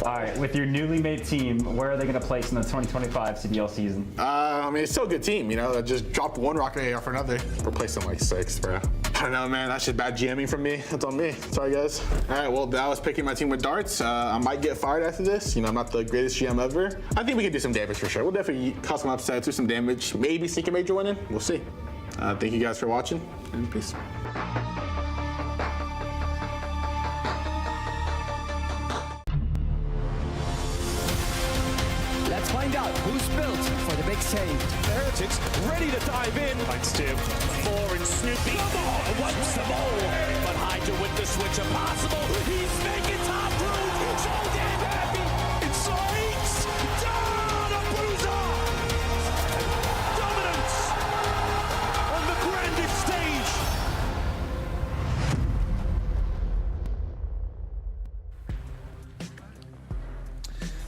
All right, with your newly made team, where are they going to place in the 2025 CDL season? I mean, it's still a good team, I just dropped 1 rocket AR for another. Replaced them 6, bro. I don't know, man. That's just bad GMing from me. That's on me. Sorry, guys. All right, well, that was picking my team with darts. I might get fired after this. I'm not the greatest GM ever. I think we can do some damage for sure. We'll definitely cause some upsets, do some damage, maybe sneak a major win in. We'll see. Thank you guys for watching, and peace. Let's find out who's built for the big save. Heretics ready to dive in. Thanks, Tim. 4 and Snoopy. Wipes them all. But Hydra with the switch impossible. He's making top room. So damn happy. It's Sykes. Down a bruiser. Dominance on the grandest stage.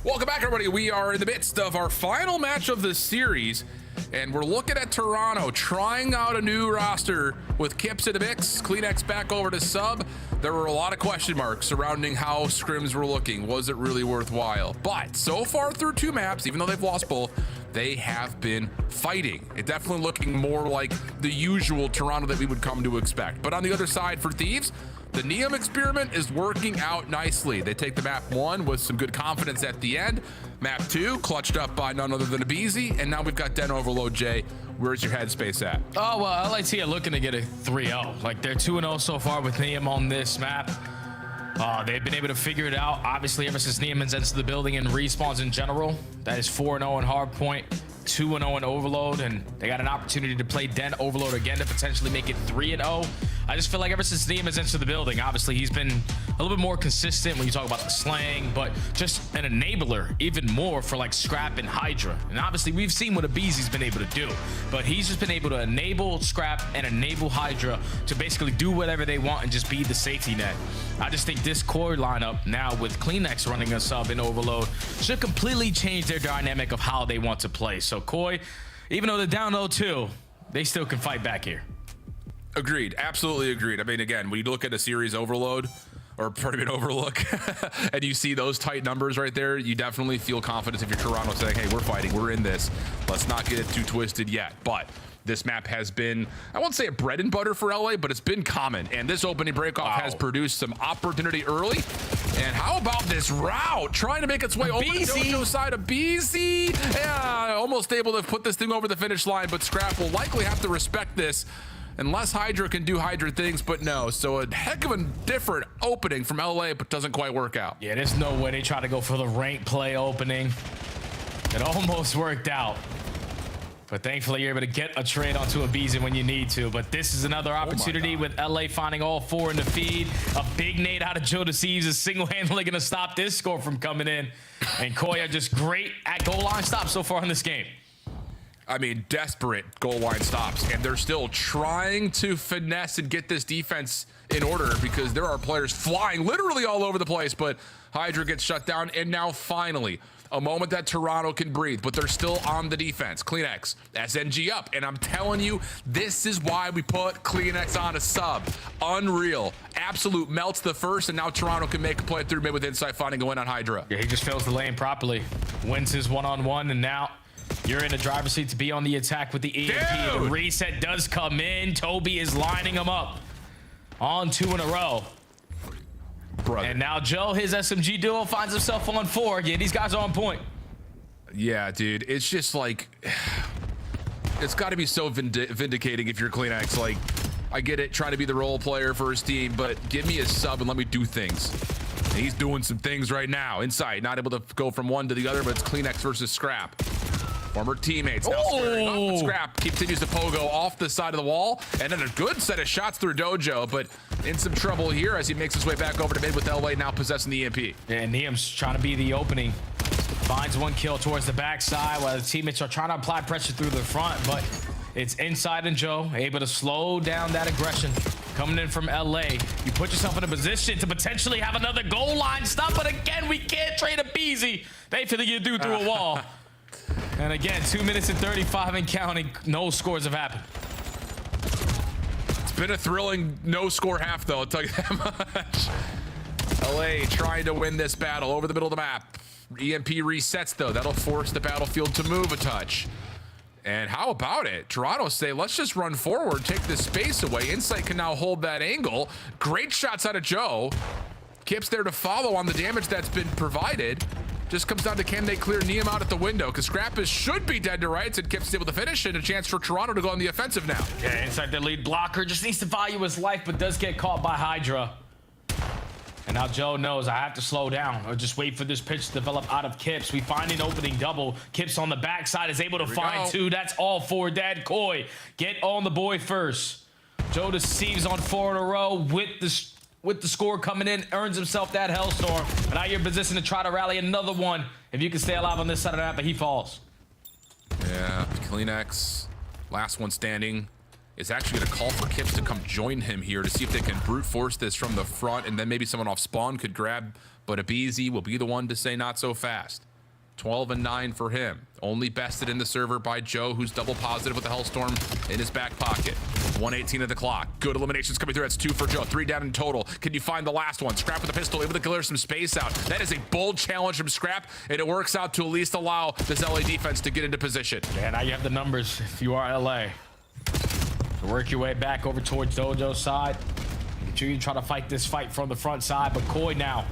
Welcome back, everybody. We are in the midst of our final match of the series, and we're looking at Toronto trying out a new roster with Kips in the mix, Kleenex back over to sub. There were a lot of question marks surrounding how scrims were looking. Was it really worthwhile? But so far through 2 maps, even though they've lost both, they have been fighting. It definitely looking more like the usual Toronto that we would come to expect. But on the other side for Thieves, the Neum experiment is working out nicely. They take the map 1 with some good confidence at the end. Map 2 clutched up by none other than Abizi, and now we've got Den Overload. Jay, where's your headspace at? Oh, well, LIT are looking to get a 3-0. They're 2-0 so far with Neum on this map. They've been able to figure it out. Obviously, ever since Neum enters the building and respawns in general, that is 4-0 in Hardpoint, 2-0 in Overload, and they got an opportunity to play Den Overload again to potentially make it 3-0. I just feel like ever since Neum has entered the building, obviously he's been a little bit more consistent when you talk about the slang, but just an enabler even more for Scrap and Hydra. And obviously we've seen what Abizi's been able to do, but he's just been able to enable Scrap and enable Hydra to basically do whatever they want and just be the safety net. I just think this core lineup now with Kleenex running a sub in Overload should completely change their dynamic of how they want to play. So Koi, even though they're down 0-2, they still can fight back here. Agreed. Absolutely agreed. I mean, again, when you look at a series Overload or pretty good Overlook and you see those tight numbers right there, you definitely feel confidence if you're Toronto saying, hey, we're fighting, we're in this. Let's not get it too twisted yet. But this map has been, I won't say a bread and butter for LA, but it's been common. And this opening breakoff has produced some opportunity early. And how about this route? Trying to make its way over to Dojo's side of BZ. Yeah, almost able to put this thing over the finish line, but Scrap will likely have to respect this unless Hydra can do Hydra things, but no. So a heck of a different opening from LA, but doesn't quite work out. Yeah, there's no way they try to go for the rank play opening. It almost worked out. But thankfully, you're able to get a trade onto a Abizi when you need to. But this is another opportunity with LA finding all 4 in the feed. A big nade out of Joe Deceives is single-handedly going to stop this score from coming in. And Koya just great at goal line stop so far in this game. I mean, desperate goal line stops, and they're still trying to finesse and get this defense in order because there are players flying literally all over the place, but Hydra gets shut down, and now finally, a moment that Toronto can breathe, but they're still on the defense. CleanX, SNG up, and I'm telling you, this is why we put CleanX on a sub. Unreal. Absolute melts the first, and now Toronto can make a play through mid with Insight, finding a win on Hydra. Yeah, he just fills the lane properly. Wins his one-on-one, and now you're in the driver's seat to be on the attack with the EMP. The reset does come in. Toby is lining him up on 2 in a row. Brother. And now Joe, his SMG duo, finds himself on 4. Yeah, these guys are on point. Yeah, dude. It's just like, it's got to be so vindicating if you're CleanX. Like, I get it, trying to be the role player for his team, but give me a sub and let me do things. And he's doing some things right now. Inside, not able to go from one to the other, but it's CleanX versus Scrap. Former teammates. Now squaring up, but Scrap continues to pogo off the side of the wall, and then a good set of shots through Dojo, but in some trouble here as he makes his way back over to mid with LA now possessing the EMP. Yeah, and Niam's trying to be the opening. Finds 1 kill towards the backside while the teammates are trying to apply pressure through the front, but it's Inside and Joe able to slow down that aggression coming in from LA. You put yourself in a position to potentially have another goal line stop, but again, we can't trade a Beezy. They finna get through a wall. And again, 2 minutes and 35 and counting. No scores have happened. It's been a thrilling no-score half, though, I'll tell you that much. LA trying to win this battle over the middle of the map. EMP resets, though. That'll force the battlefield to move a touch. And how about it? Toronto say, let's just run forward, take this space away. Insight can now hold that angle. Great shots out of Joe. Kip's there to follow on the damage that's been provided. Just comes down to can they clear Niam out at the window, because Scrappus should be dead to rights, and Kip's able to finish, and a chance for Toronto to go on the offensive now. Yeah, Inside the lead blocker, just needs to value his life, but does get caught by Hydra. And now Joe knows I have to slow down or just wait for this pitch to develop out of Kips. We find an opening double. Kips on the backside is able to find 2. That's all for Dad Koi. Get on the boy first. Joe deceives on 4 in a row with the score coming in, earns himself that Hellstorm. And now you're in position to try to rally another one if you can stay alive on this side of the map, but he falls. Yeah, CleanX, last one standing, is actually going to call for Kips to come join him here to see if they can brute force this from the front, and then maybe someone off spawn could grab, but Abizi will be the one to say not so fast. 12 and 9 for him. Only bested in the server by Joe, who's double positive with the Hellstorm in his back pocket. 1:18 of the clock. Good eliminations coming through. That's 2 for Joe. 3 down in total. Can you find the last one? Scrap with the pistol, able to clear some space out. That is a bold challenge from Scrap, and it works out to at least allow this LA defense to get into position. Yeah, now you have the numbers if you are LA. So work your way back over towards Dojo's side. Make sure you try to fight this fight from the front side, but Koi now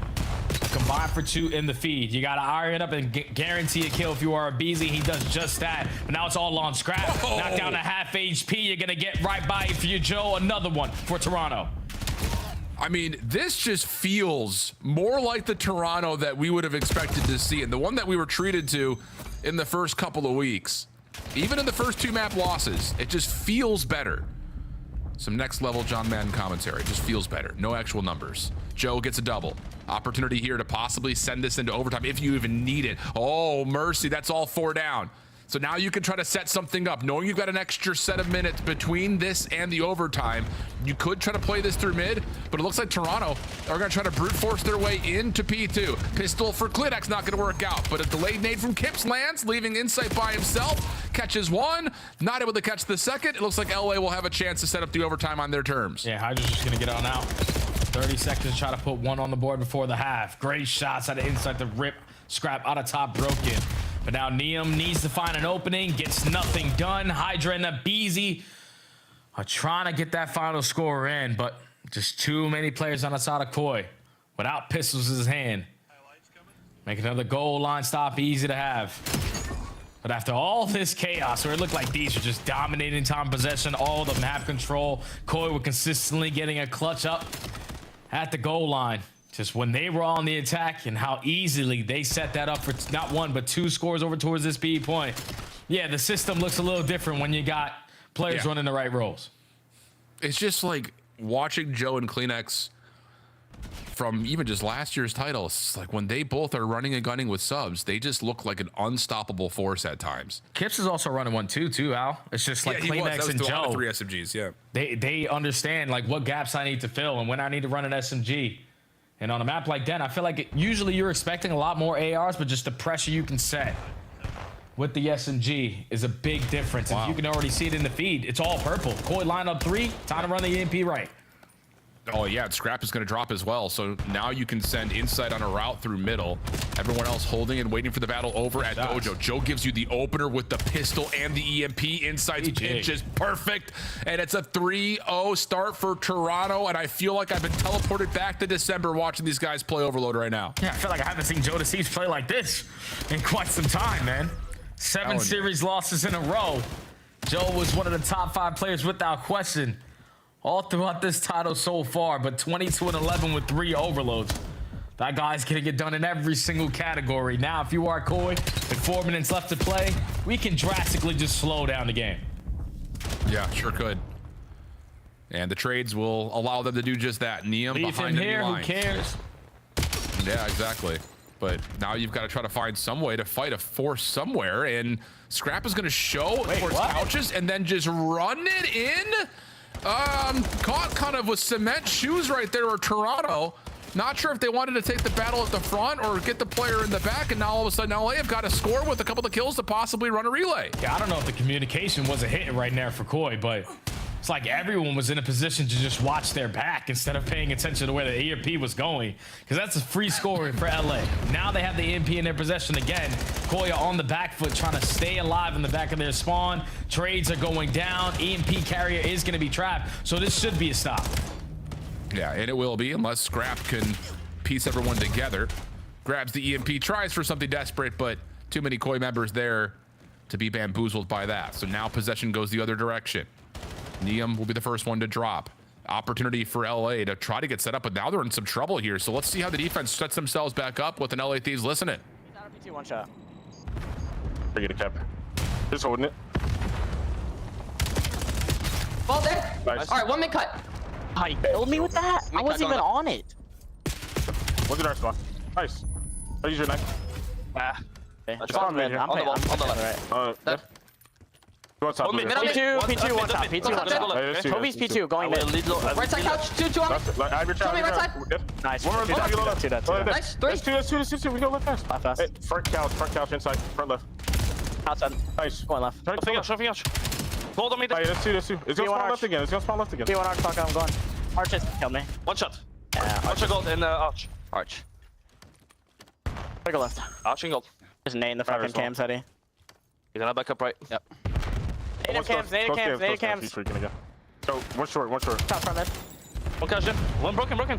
combined for 2 in the feed. You got to iron it up and guarantee a kill if you are a Beezy. He does just that. But now it's all on Scrap. Knock down to half HP. You're going to get right by it for you, Joe. Another one for Toronto. I mean, this just feels more like the Toronto that we would have expected to see, and the one that we were treated to in the first couple of weeks. Even in the first 2 map losses, it just feels better. Some next level John Madden commentary. Just feels better. No actual numbers. Joe gets a double. Opportunity here to possibly send this into overtime if you even need it. Oh, mercy. That's all 4 down. So now you can try to set something up. Knowing you've got an extra set of minutes between this and the overtime, you could try to play this through mid, but it looks like Toronto are going to try to brute force their way into P2. Pistol for CleanX not going to work out, but a delayed nade from Kips lands, leaving Insight by himself. Catches 1, not able to catch the second. It looks like LA will have a chance to set up the overtime on their terms. Yeah, Hydra's just going to get on out. 30 seconds to try to put 1 on the board before the half. Great shots out of Insight to rip Scrap out of top broken. But now Niam needs to find an opening, gets nothing done. Hydra and Abizi are trying to get that final score in, but just too many players on the side of Koi without pistols in his hand. Make another goal line stop easy to have. But after all this chaos, where it looked like these are just dominating time possession, all of them have control. Koi were consistently getting a clutch up at the goal line. Just when they were on the attack and how easily they set that up for not 1, but 2 scores over towards this B point. Yeah, the system looks a little different when you got players running the right roles. It's just like watching Joe and CleanX from even just last year's titles. Like when they both are running and gunning with subs, they just look like an unstoppable force at times. Kips is also running one too, Al. It's just like Kleenex and Joe. 3 SMGs, yeah. They understand like what gaps I need to fill and when I need to run an SMG. And on a map like that, I feel like usually you're expecting a lot more ARs, but just the pressure you can set with the SMG is a big difference. Wow. And you can already see it in the feed. It's all purple. Koi line up 3, time to run the EMP right. Oh yeah, and Scrap is going to drop as well. So now you can send Insight on a route through middle. Everyone else holding and waiting for the battle over at Dojo. Joe gives you the opener with the pistol and the EMP. Insight's pinch is perfect. And it's a 3-0 start for Toronto. And I feel like I've been teleported back to December watching these guys play Overload right now. Yeah, I feel like I haven't seen Joe Deceives play like this in quite some time, man. 7 series losses in a row. Joe was one of the top 5 players without question all throughout this title so far, but 22-11 with 3 overloads. That guy's gonna get done in every single category. Now, if you are Koi, with 4 minutes left to play, we can drastically just slow down the game. Yeah, sure could. And the trades will allow them to do just that. Neum Leave behind him here, the who cares? Yeah, exactly. But now you've got to try to find some way to fight a force somewhere, and Scrap is going to show towards couches and then just run it in. Caught kind of with cement shoes right there, or Toronto. Not sure if they wanted to take the battle at the front or get the player in the back, and now all of a sudden LA have got to score with a couple of kills to possibly run a relay. Yeah, I don't know if the communication was a hit right there for Koi, but it's like everyone was in a position to just watch their back instead of paying attention to where the EMP was going, because that's a free score for LA. Now they have the EMP in their possession again. Koi are on the back foot trying to stay alive in the back of their spawn. Trades are going down. EMP carrier is going to be trapped, so this should be a stop. Yeah, and it will be unless Scrap can piece everyone together. Grabs the EMP, tries for something desperate, but too many Koi members there to be bamboozled by that. So now possession goes the other direction. Neum will be the first one to drop. Opportunity for LA to try to get set up, but now they're in some trouble here. So let's see how the defense sets themselves back up with an LA Thieves listening. One shot. Forget a cap. Just holding it. Ball there. Nice. All right, 1 mid cut. Oh, you killed me with that? I wasn't even on it. What's the next one? Nice. I'll use your knife. Okay. It's on mid. I'm on the left. Right. Go outside. P2, one top. P2, one top. Toby's P2, going mid. Right side couch, 2 on me. Show me right side. Nice. One more. Nice, 3. Let's do. We go left fast. Hey, front couch inside, front left. Outside. Nice. Going left. Something else. Hold on me. Hey, let's do. It's gonna spawn left again. P1 arch, fuck, I'm going. Arch just killed me. One shot. Yeah, Arch gold in arch. Arch. Go left. Arch and gold. Just nade the fucking cams, Eddie. You're gonna back up right. Yep. Native cams. So, one short. Top front mid. One couch in. One broken.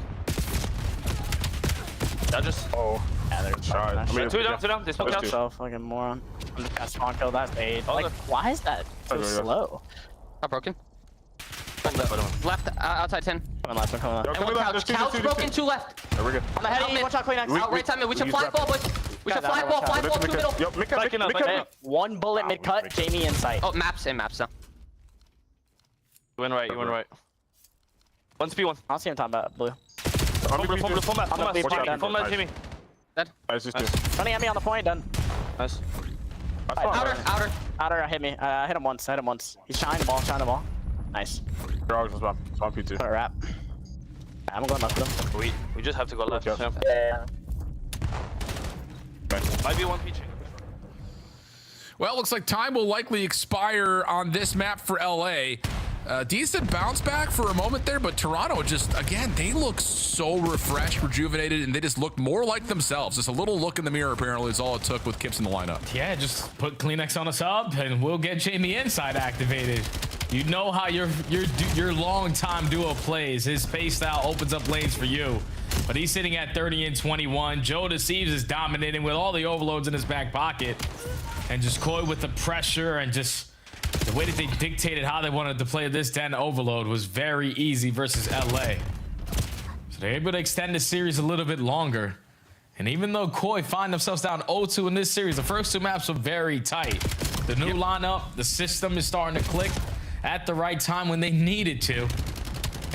Dodges. Oh. Yeah, they're shot. I mean, two down. This one couch. So fucking moron. I'm just gonna spawn kill that nade. Like, why is that so slow? Not broken. Left, outside 10. Coming left. And one couch. Couch broken, 2 left. There we go. I'm ahead of you. Watch out, Kleenex. Out right side mid. We should fly ball, boys. We should fly ball through middle. Yo, mid cut. 1 bullet mid cut. Jamie inside. Oh, maps now. You went right. One speed one. I don't see him talking about blue. Full map, Jamie. Dead. Nice, just two. Running at me on the point, done. Nice. Outer. Hit me. I hit him once. He's shining the ball. Nice. Spawn P2. Put a wrap. I'm going left with him. We just have to go left. Yeah. Might be one P2. Well, looks like time will likely expire on this map for LA. Decent bounce back for a moment there, but Toronto just, again, they look so refreshed, rejuvenated, and they just look more like themselves. Just a little look in the mirror, apparently, is all it took with Kips in the lineup. Yeah, just put Kleenex on a sub, and we'll get Jamie Inside activated. You know how your long-time duo plays. His space style opens up lanes for you. But he's sitting at 30 and 21. Joe Deceives is dominating with all the overloads in his back pocket. And just Koi with the pressure and just the way that they dictated how they wanted to play this 10 overload was very easy versus LA. So they're able to extend the series a little bit longer. And even though Koi find themselves down 0-2 in this series, the first 2 maps were very tight. The new lineup, the system is starting to click at the right time when they needed to.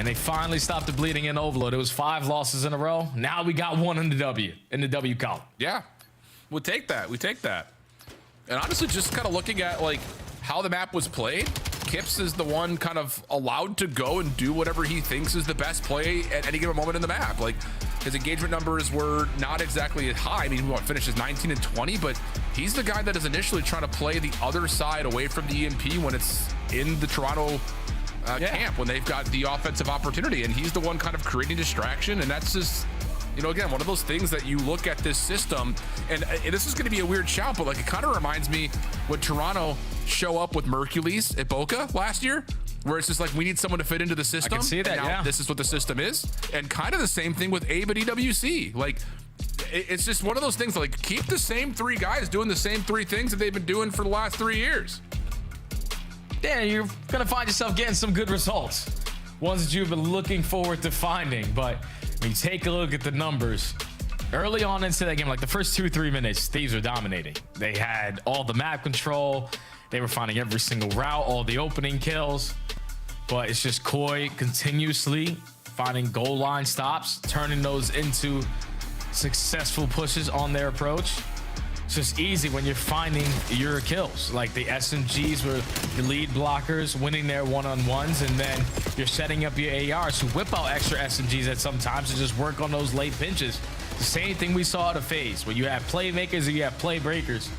And they finally stopped the bleeding in Overload. It was 5 losses in a row. Now we got 1 in the W column. Yeah, we'll take that. We take that. And honestly, just kind of looking at like how the map was played, Kips is the one kind of allowed to go and do whatever he thinks is the best play at any given moment in the map. Like his engagement numbers were not exactly high. I mean, he finishes 19 and 20, but he's the guy that is initially trying to play the other side away from the EMP when it's in the Toronto camp, when they've got the offensive opportunity, and he's the one kind of creating distraction. And that's just, you know, again, one of those things that you look at this system, and this is going to be a weird shout, but like it kind of reminds me when Toronto show up with Mercules at Boca last year, where it's just like, we need someone to fit into the system. I can see that, and now this is what the system is. And kind of the same thing with Abe at EWC. Like, it's just one of those things, like, keep the same 3 guys doing the same 3 things that they've been doing for the last 3 years. Yeah, you're gonna find yourself getting some good results, ones that you've been looking forward to finding. But when you take a look at the numbers early on into that game, like the first 2-3 minutes, Thieves were dominating. They had all the map control, they were finding every single route, all the opening kills. But it's just Koi continuously finding goal line stops, turning those into successful pushes on their approach. It's just easy when you're finding your kills. Like the SMGs were the lead blockers, winning their one-on-ones, and then you're setting up your ARs who whip out extra SMGs at some times to just work on those late pinches. The same thing we saw at a phase, where you have playmakers and you have play breakers.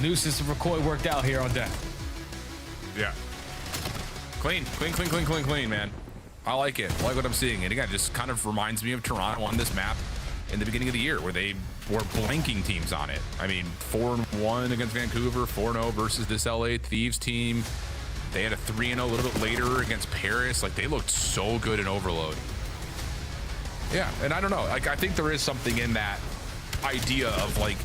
New system for Koi worked out here on deck. Yeah. Clean, man. I like it. I like what I'm seeing. And again, just kind of reminds me of Toronto on this map in the beginning of the year, where they were blanking teams on it. I mean, 4-1 against Vancouver, 4-0 versus this LA Thieves team. They had a 3-0 a little bit later against Paris. Like, they looked so good in Overload. Yeah, and I don't know. Like, I think there is something in that idea of, like,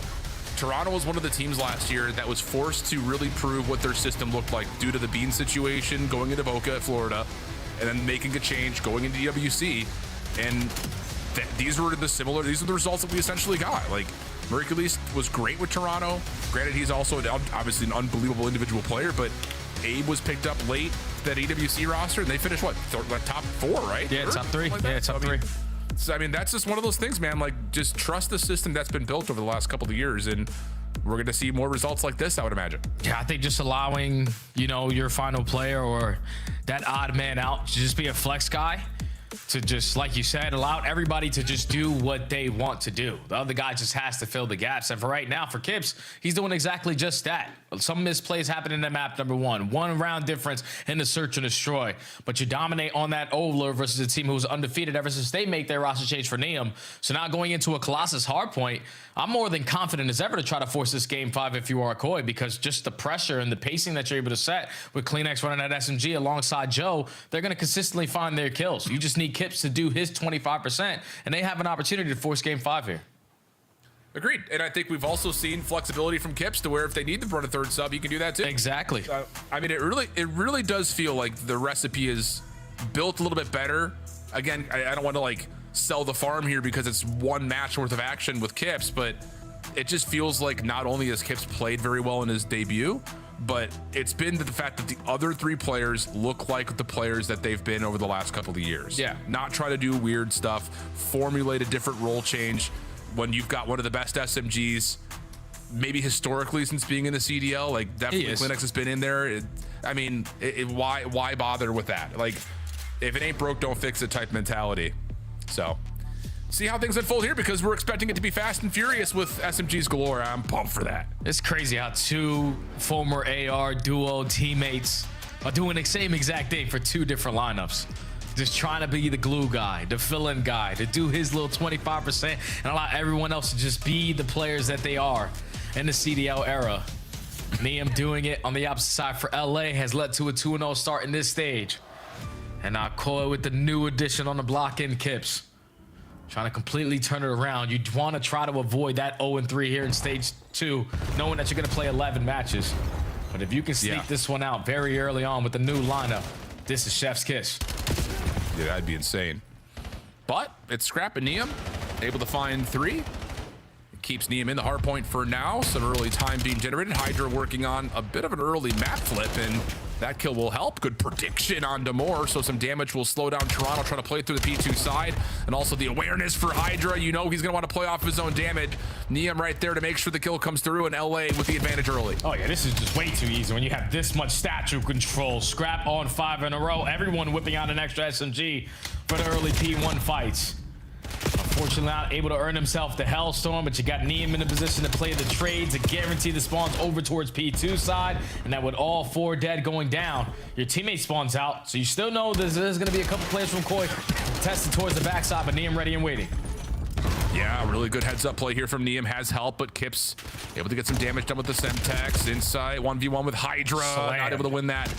Toronto was one of the teams last year that was forced to really prove what their system looked like due to the Bean situation, going into Boca at Florida, and then making a change, going into WC. And these are the results that we essentially got. Like, Mercules was great with Toronto. Granted, he's also obviously an unbelievable individual player, but Abe was picked up late that AWC roster, and they finished what, top 4, right? Yeah, top 3. Like top 3. So I mean, that's just one of those things, man. Like, just trust the system that's been built over the last couple of years, and we're going to see more results like this, I would imagine. Yeah, I think just allowing, you know, your final player or that odd man out to just be a flex guy, to just, like you said, allow everybody to just do what they want to do. The other guy just has to fill the gaps. And for right now, for Kips, he's doing exactly just that. Some misplays happen in the map, number 1. 1 round difference in the search and destroy. But you dominate on that Overlord versus a team who was undefeated ever since they make their roster change for Neum. So now going into a Colossus hardpoint, I'm more than confident as ever to try to force this game 5 if you are Koi, because just the pressure and the pacing that you're able to set with CleanX running that SMG alongside Joe, they're going to consistently find their kills. You just need Kips to do his 25%, and they have an opportunity to force game 5 here. Agreed. And I think we've also seen flexibility from Kips to where if they need to run a 3rd sub, he can do that too. Exactly. I mean, it really does feel like the recipe is built a little bit better. Again, I don't want to like sell the farm here because it's 1 match worth of action with Kips, but it just feels like not only has Kips played very well in his debut, but it's been the fact that the other 3 players look like the players that they've been over the last couple of years. Yeah. Not try to do weird stuff, formulate a different role change when you've got one of the best SMGs, maybe historically since being in the CDL. Like, definitely Linux has been in there. I mean, why bother with that? Like, if it ain't broke, don't fix it type mentality. So, see how things unfold here, because we're expecting it to be fast and furious with SMGs galore. I'm pumped for that. It's crazy how 2 former AR duo teammates are doing the same exact thing for 2 different lineups. Just trying to be the glue guy, the fill-in guy, to do his little 25% and allow everyone else to just be the players that they are in the CDL era. Neum doing it on the opposite side for LA has led to a 2-0 start in this stage. And now Koi with the new addition on the block in Kips, trying to completely turn it around. You want to try to avoid that 0-3 here in stage 2, knowing that you're going to play 11 matches. But if you can sneak this one out very early on with the new lineup, this is Chef's Kiss. Yeah, that'd be insane. But it's Scrap and Neum, able to find 3. It keeps Neum in the hard point for now. Some early time being generated. Hydra working on a bit of an early map flip, and That kill will help. Good prediction on Demore, so some damage will slow down Toronto trying to play through the P2 side. And also the awareness for Hydra. You know he's going to want to play off his own damage. Neum right there to make sure the kill comes through, and LA with the advantage early. Oh yeah, this is just way too easy when you have this much statue control. Scrap on 5 in a row. Everyone whipping out an extra SMG for the early P1 fights. Unfortunately not able to earn himself the Hellstorm, but you got Neum in a position to play the trade to guarantee the spawns over towards P2 side, and that with all 4 dead going down, your teammate spawns out, so you still know there's going to be a couple players from Koi tested towards the backside, but Neum ready and waiting. Yeah, really good heads up play here from Neum. Has help, but Kips able to get some damage done with the Semtex. Inside 1v1 with Hydra, not able to win that,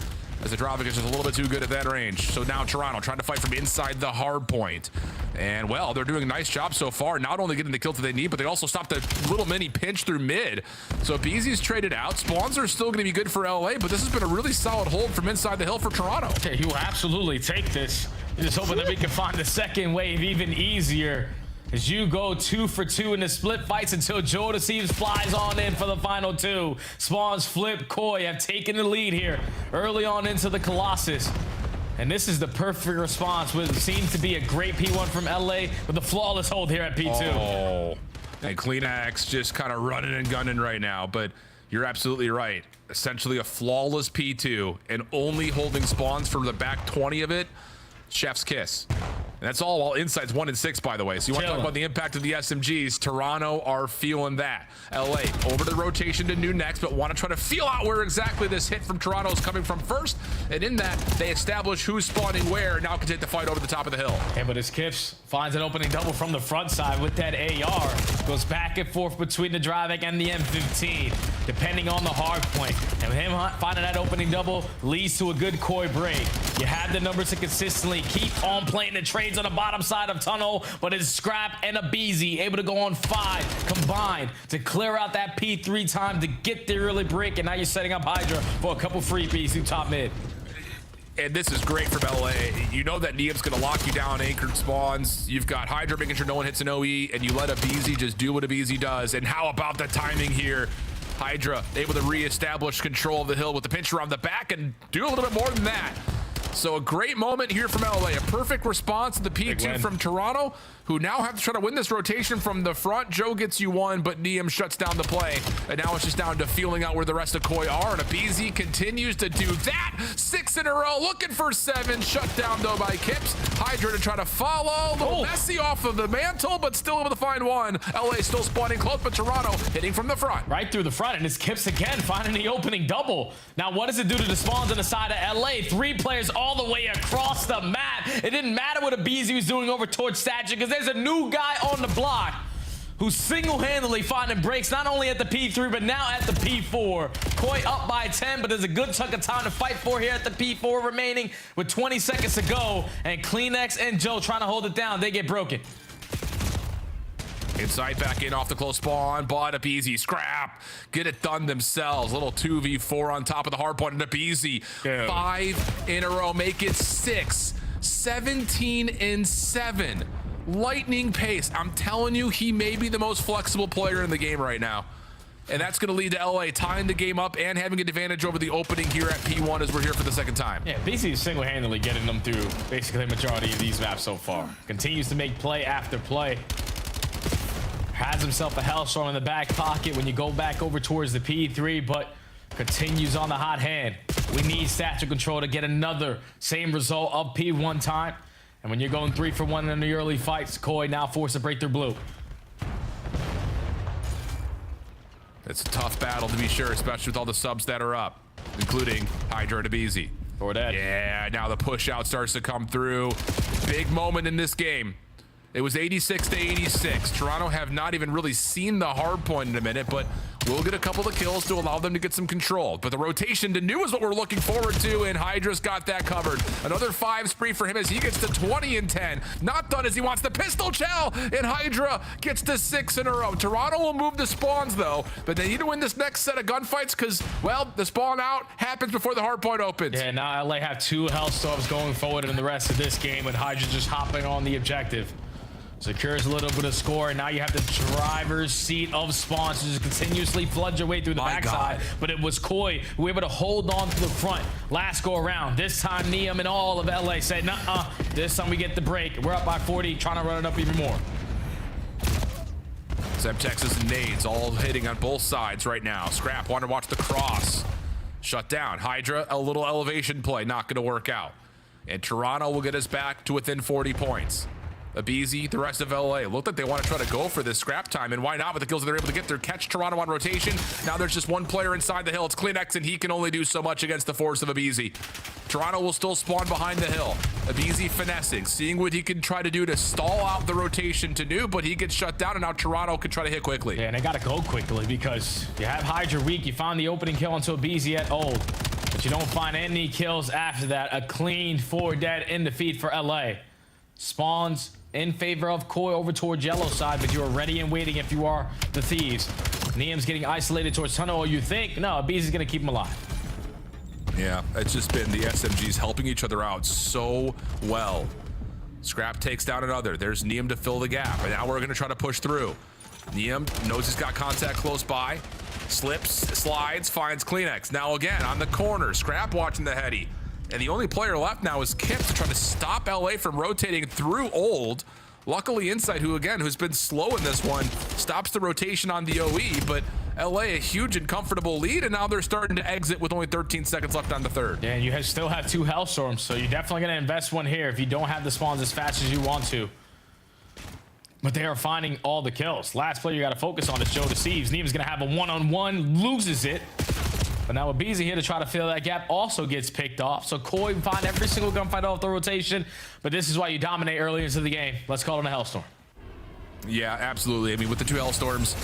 as the Drovic is just a little bit too good at that range. So now Toronto trying to fight from inside the hard point. And, well, they're doing a nice job so far, not only getting the kills that they need, but they also stopped a little mini pinch through mid. So BZ's traded out. Spawns are still going to be good for LA, but this has been a really solid hold from inside the hill for Toronto. Okay, he will absolutely take this. You're just hoping that we can find the second wave even easier, as you go 2 for 2 in the split fights until Joe Deceives flies on in for the final 2. Spawns, Flip, Koi have taken the lead here early on into the Colossus. And this is the perfect response, what seems to be a great P1 from LA with a flawless hold here at P2. Oh, and CleanX just kind of running and gunning right now, but you're absolutely right. Essentially a flawless P2 and only holding spawns for the back 20 of it. Chef's kiss. And that's all while Inside's 1 and 6, by the way. So you want to talk about the impact of the SMGs. Toronto are feeling that. LA over the rotation to new next, but want to try to feel out where exactly this hit from Toronto is coming from first. And in that, they establish who's spawning where. Now can take the fight over the top of the hill. Yeah, but as Kips finds an opening double from the front side with that AR. Goes back and forth between the Drovic and the M15, depending on the hard point. And with him finding that opening double leads to a good Koi break. You have the numbers to consistently keep on playing the trades on the bottom side of tunnel, but it's Scrap and a BZ able to go on 5 combined to clear out that P3 time to get the early break, and now you're setting up Hydra for a couple free Ps through top mid. And this is great from LA. You know that Neum's going to lock you down anchored spawns. You've got Hydra making sure no one hits an OE, and you let a BZ just do what a BZ does. And how about the timing here? Hydra able to reestablish control of the hill with the pincher on the back and do a little bit more than that. So a great moment here from LA, a perfect response to the P2 from Toronto, who now have to try to win this rotation from the front. Joe gets you 1, but Neum shuts down the play. And now it's just down to feeling out where the rest of Koi are. And a BZ continues to do that. 6 in a row, looking for 7. Shut down, though, by Kips. Hydra to try to follow. A little messy off of the mantle, but still able to find 1. LA still spawning close, but Toronto hitting from the front. Right through the front, and it's Kips again, finding the opening double. Now, what does it do to the spawns on the side of LA? 3 players all the way across the map. It didn't matter what a BZ was doing over towards Statue, because there's a new guy on the block who's single-handedly finding breaks, not only at the P3, but now at the P4. Koi up by 10, but there's a good chunk of time to fight for here at the P4 remaining with 20 seconds to go. And CleanX and Joe trying to hold it down. They get broken. Inside back in off the close spawn, but up easy. Scrap, get it done themselves. Little 2v4 on top of the hard point, and up easy. 5 in a row, make it 6. 17 and 7. Lightning pace. I'm telling you, he may be the most flexible player in the game right now. And that's going to lead to LA tying the game up and having an advantage over the opening here at P1 as we're here for the second time. Yeah, BC is single-handedly getting them through basically the majority of these maps so far. Continues to make play after play. Has himself a Hellstorm in the back pocket when you go back over towards the P3, but continues on the hot hand. We need statue control to get another same result of P1 time. And when you're going 3 for 1 in the early fights, Koi now forced to break through blue. It's a tough battle to be sure, especially with all the subs that are up, including Hydra to BZ. Or that. Yeah, now the push out starts to come through. Big moment in this game. It was 86 to 86. Toronto have not even really seen the hard point in a minute, but we'll get a couple of kills to allow them to get some control. But the rotation to new is what we're looking forward to, and Hydra's got that covered. Another 5 spree for him as he gets to 20 and 10. Not done as he wants the pistol shell, and Hydra gets to 6 in a row. Toronto will move the spawns, though, but they need to win this next set of gunfights because, well, the spawn out happens before the hard point opens. Yeah, now LA have 2 Hellstorms going forward in the rest of this game, and Hydra just hopping on the objective. Secures a little bit of score, and now you have the driver's seat of spawns to just continuously flood your way through the backside. But it was Koi who were able to hold on to the front last go around. This time, Neum and all of LA said, nuh-uh, this time we get the break. We're up by 40, trying to run it up even more. Texas and nades all hitting on both sides right now. Scrap wanted to watch the cross. Shut down. Hydra, a little elevation play, not going to work out. And Toronto will get us back to within 40 points. Abizi, the rest of LA, looked like they want to try to go for this scrap time, and why not with the kills that they're able to get there. Catch Toronto on rotation. Now there's just one player inside the hill. It's Kleenex, and he can only do so much against the force of Abizi. Toronto will still spawn behind the hill. Abizi finessing, seeing what he can try to do to stall out the rotation to do, but he gets shut down, and now Toronto can try to hit quickly. Yeah, and they got to go quickly because you have Hydra weak. You found the opening kill onto Abizi at old, but you don't find any kills after that. A clean 4 dead in the feed for LA. Spawns in favor of Koi over towards yellow side, but you are ready and waiting if you are the Thieves. Neum's getting isolated towards tunnel, or you think, no, Abizi's going to keep him alive. Yeah, it's just been the SMGs helping each other out so well. Scrap takes down another. There's Neum to fill the gap, and now we're going to try to push through. Neum knows he's got contact close by. Slips, slides, finds Kleenex. Now again, on the corner, Scrap watching the heady. And the only player left now is Kip to try to stop LA from rotating through old. Luckily, Insight, who's been slow in this one, stops the rotation on the OE, but LA a huge and comfortable lead, and now they're starting to exit with only 13 seconds left on the third. Yeah, and you still have 2 Hellstorms, so you're definitely going to invest one here if you don't have the spawns as fast as you want to. But they are finding all the kills. Last player you got to focus on is Joe Deceives. Neum's going to have a one-on-one, loses it. But now Abizi here to try to fill that gap also gets picked off. So Koi find every single gunfight off the rotation. But this is why you dominate early into the game. Let's call it a Hellstorm. Yeah, absolutely. I mean, with the 2 Hellstorms,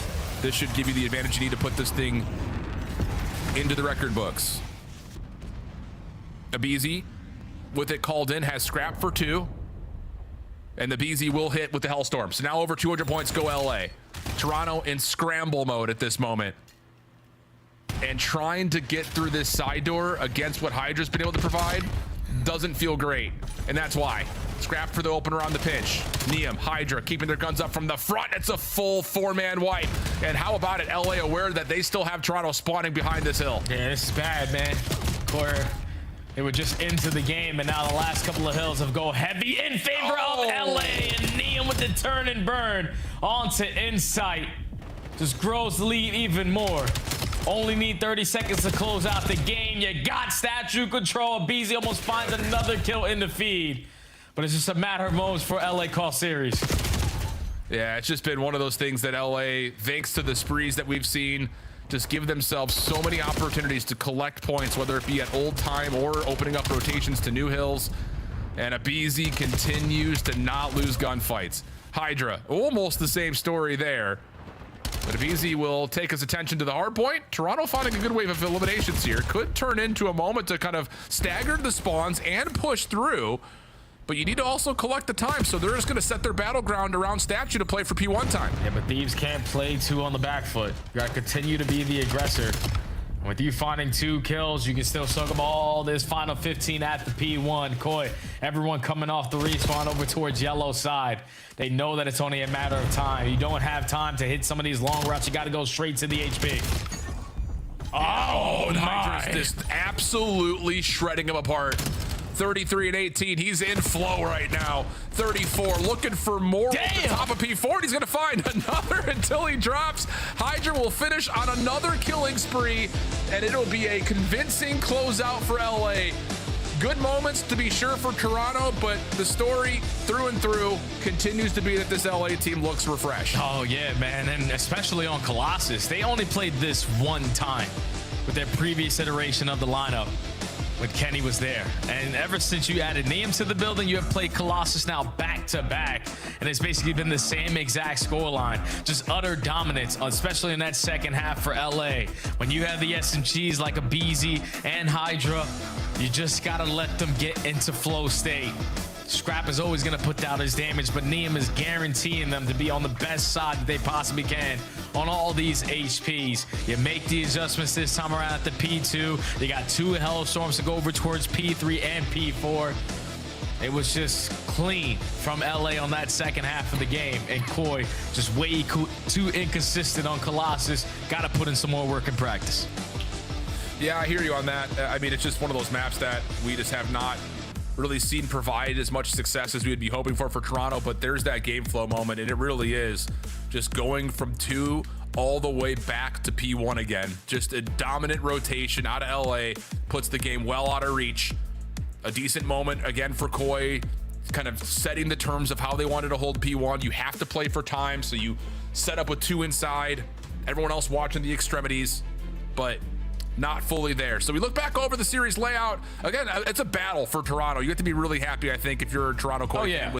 this should give you the advantage you need to put this thing into the record books. Abizi, with it called in, has Scrap for 2. And the Abizi will hit with the Hellstorm. So now over 200 points go LA. Toronto in scramble mode at this moment. And trying to get through this side door against what Hydra's been able to provide doesn't feel great. And that's why. Scrap for the opener on the pinch. Neum, Hydra keeping their guns up from the front. It's a full 4-man wipe. And how about it? LA aware that they still have Toronto spawning behind this hill. Yeah, this is bad, man. Core, they were just into the game, and now the last couple of hills have go heavy in favor of LA. And Neum with the turn and burn onto Insight. Just grows the lead even more. Only need 30 seconds to close out the game. You got statue control. Abizi almost finds another kill in the feed. But it's just a matter of moments for LA call series. Yeah, it's just been one of those things that LA, thanks to the sprees that we've seen, just give themselves so many opportunities to collect points, whether it be at old time or opening up rotations to new hills. And Abizi continues to not lose gunfights. Hydra, almost the same story there. But Abizi will take his attention to the hard point. Toronto finding a good wave of eliminations here. Could turn into a moment to kind of stagger the spawns and push through. But you need to also collect the time, so they're just going to set their battleground around Statue to play for P1 time. Yeah, but Thieves can't play 2 on the back foot. You got to continue to be the aggressor. And with you finding 2 kills, you can still soak up all this final 15 at the P1. Koi, everyone coming off the respawn over towards yellow side. They know that it's only a matter of time. You don't have time to hit some of these long routes. You got to go straight to the HP. Oh, Hydra's just absolutely shredding him apart. 33 and 18. He's in flow right now. 34, looking for more at the top of P4. He's going to find another until he drops. Hydra will finish on another killing spree, and it'll be a convincing closeout for LA. Good moments to be sure for Toronto, but the story through and through continues to be that this LA team looks refreshed. Oh, yeah, man, and especially on Colossus. They only played this one time with their previous iteration of the lineup when Kenny was there. And ever since you added Neum to the building, you have played Colossus now back-to-back. And it's basically been the same exact scoreline. Just utter dominance, especially in that second half for LA. When you have the SMGs like Abizi and Hydra, you just gotta let them get into flow state. Scrap is always going to put down his damage, but Neum is guaranteeing them to be on the best side that they possibly can on all these HPs. You make the adjustments this time around at the P2. They got 2 Hellstorms to go over towards P3 and P4. It was just clean from LA on that second half of the game, and Koi just way too inconsistent on Colossus. Got to put in some more work in practice. Yeah, I hear you on that. I mean, it's just one of those maps that we just have not really seen provide as much success as we would be hoping for Toronto, but there's that game flow moment, and it really is just going from 2 all the way back to P1 again. Just a dominant rotation out of LA, puts the game well out of reach. A decent moment again for Koi, kind of setting the terms of how they wanted to hold P1. You have to play for time, so you set up with 2 inside, everyone else watching the extremities, but not fully there. So we look back over the series layout. Again, it's a battle for Toronto. You have to be really happy, I think, if you're a Toronto Koi fan.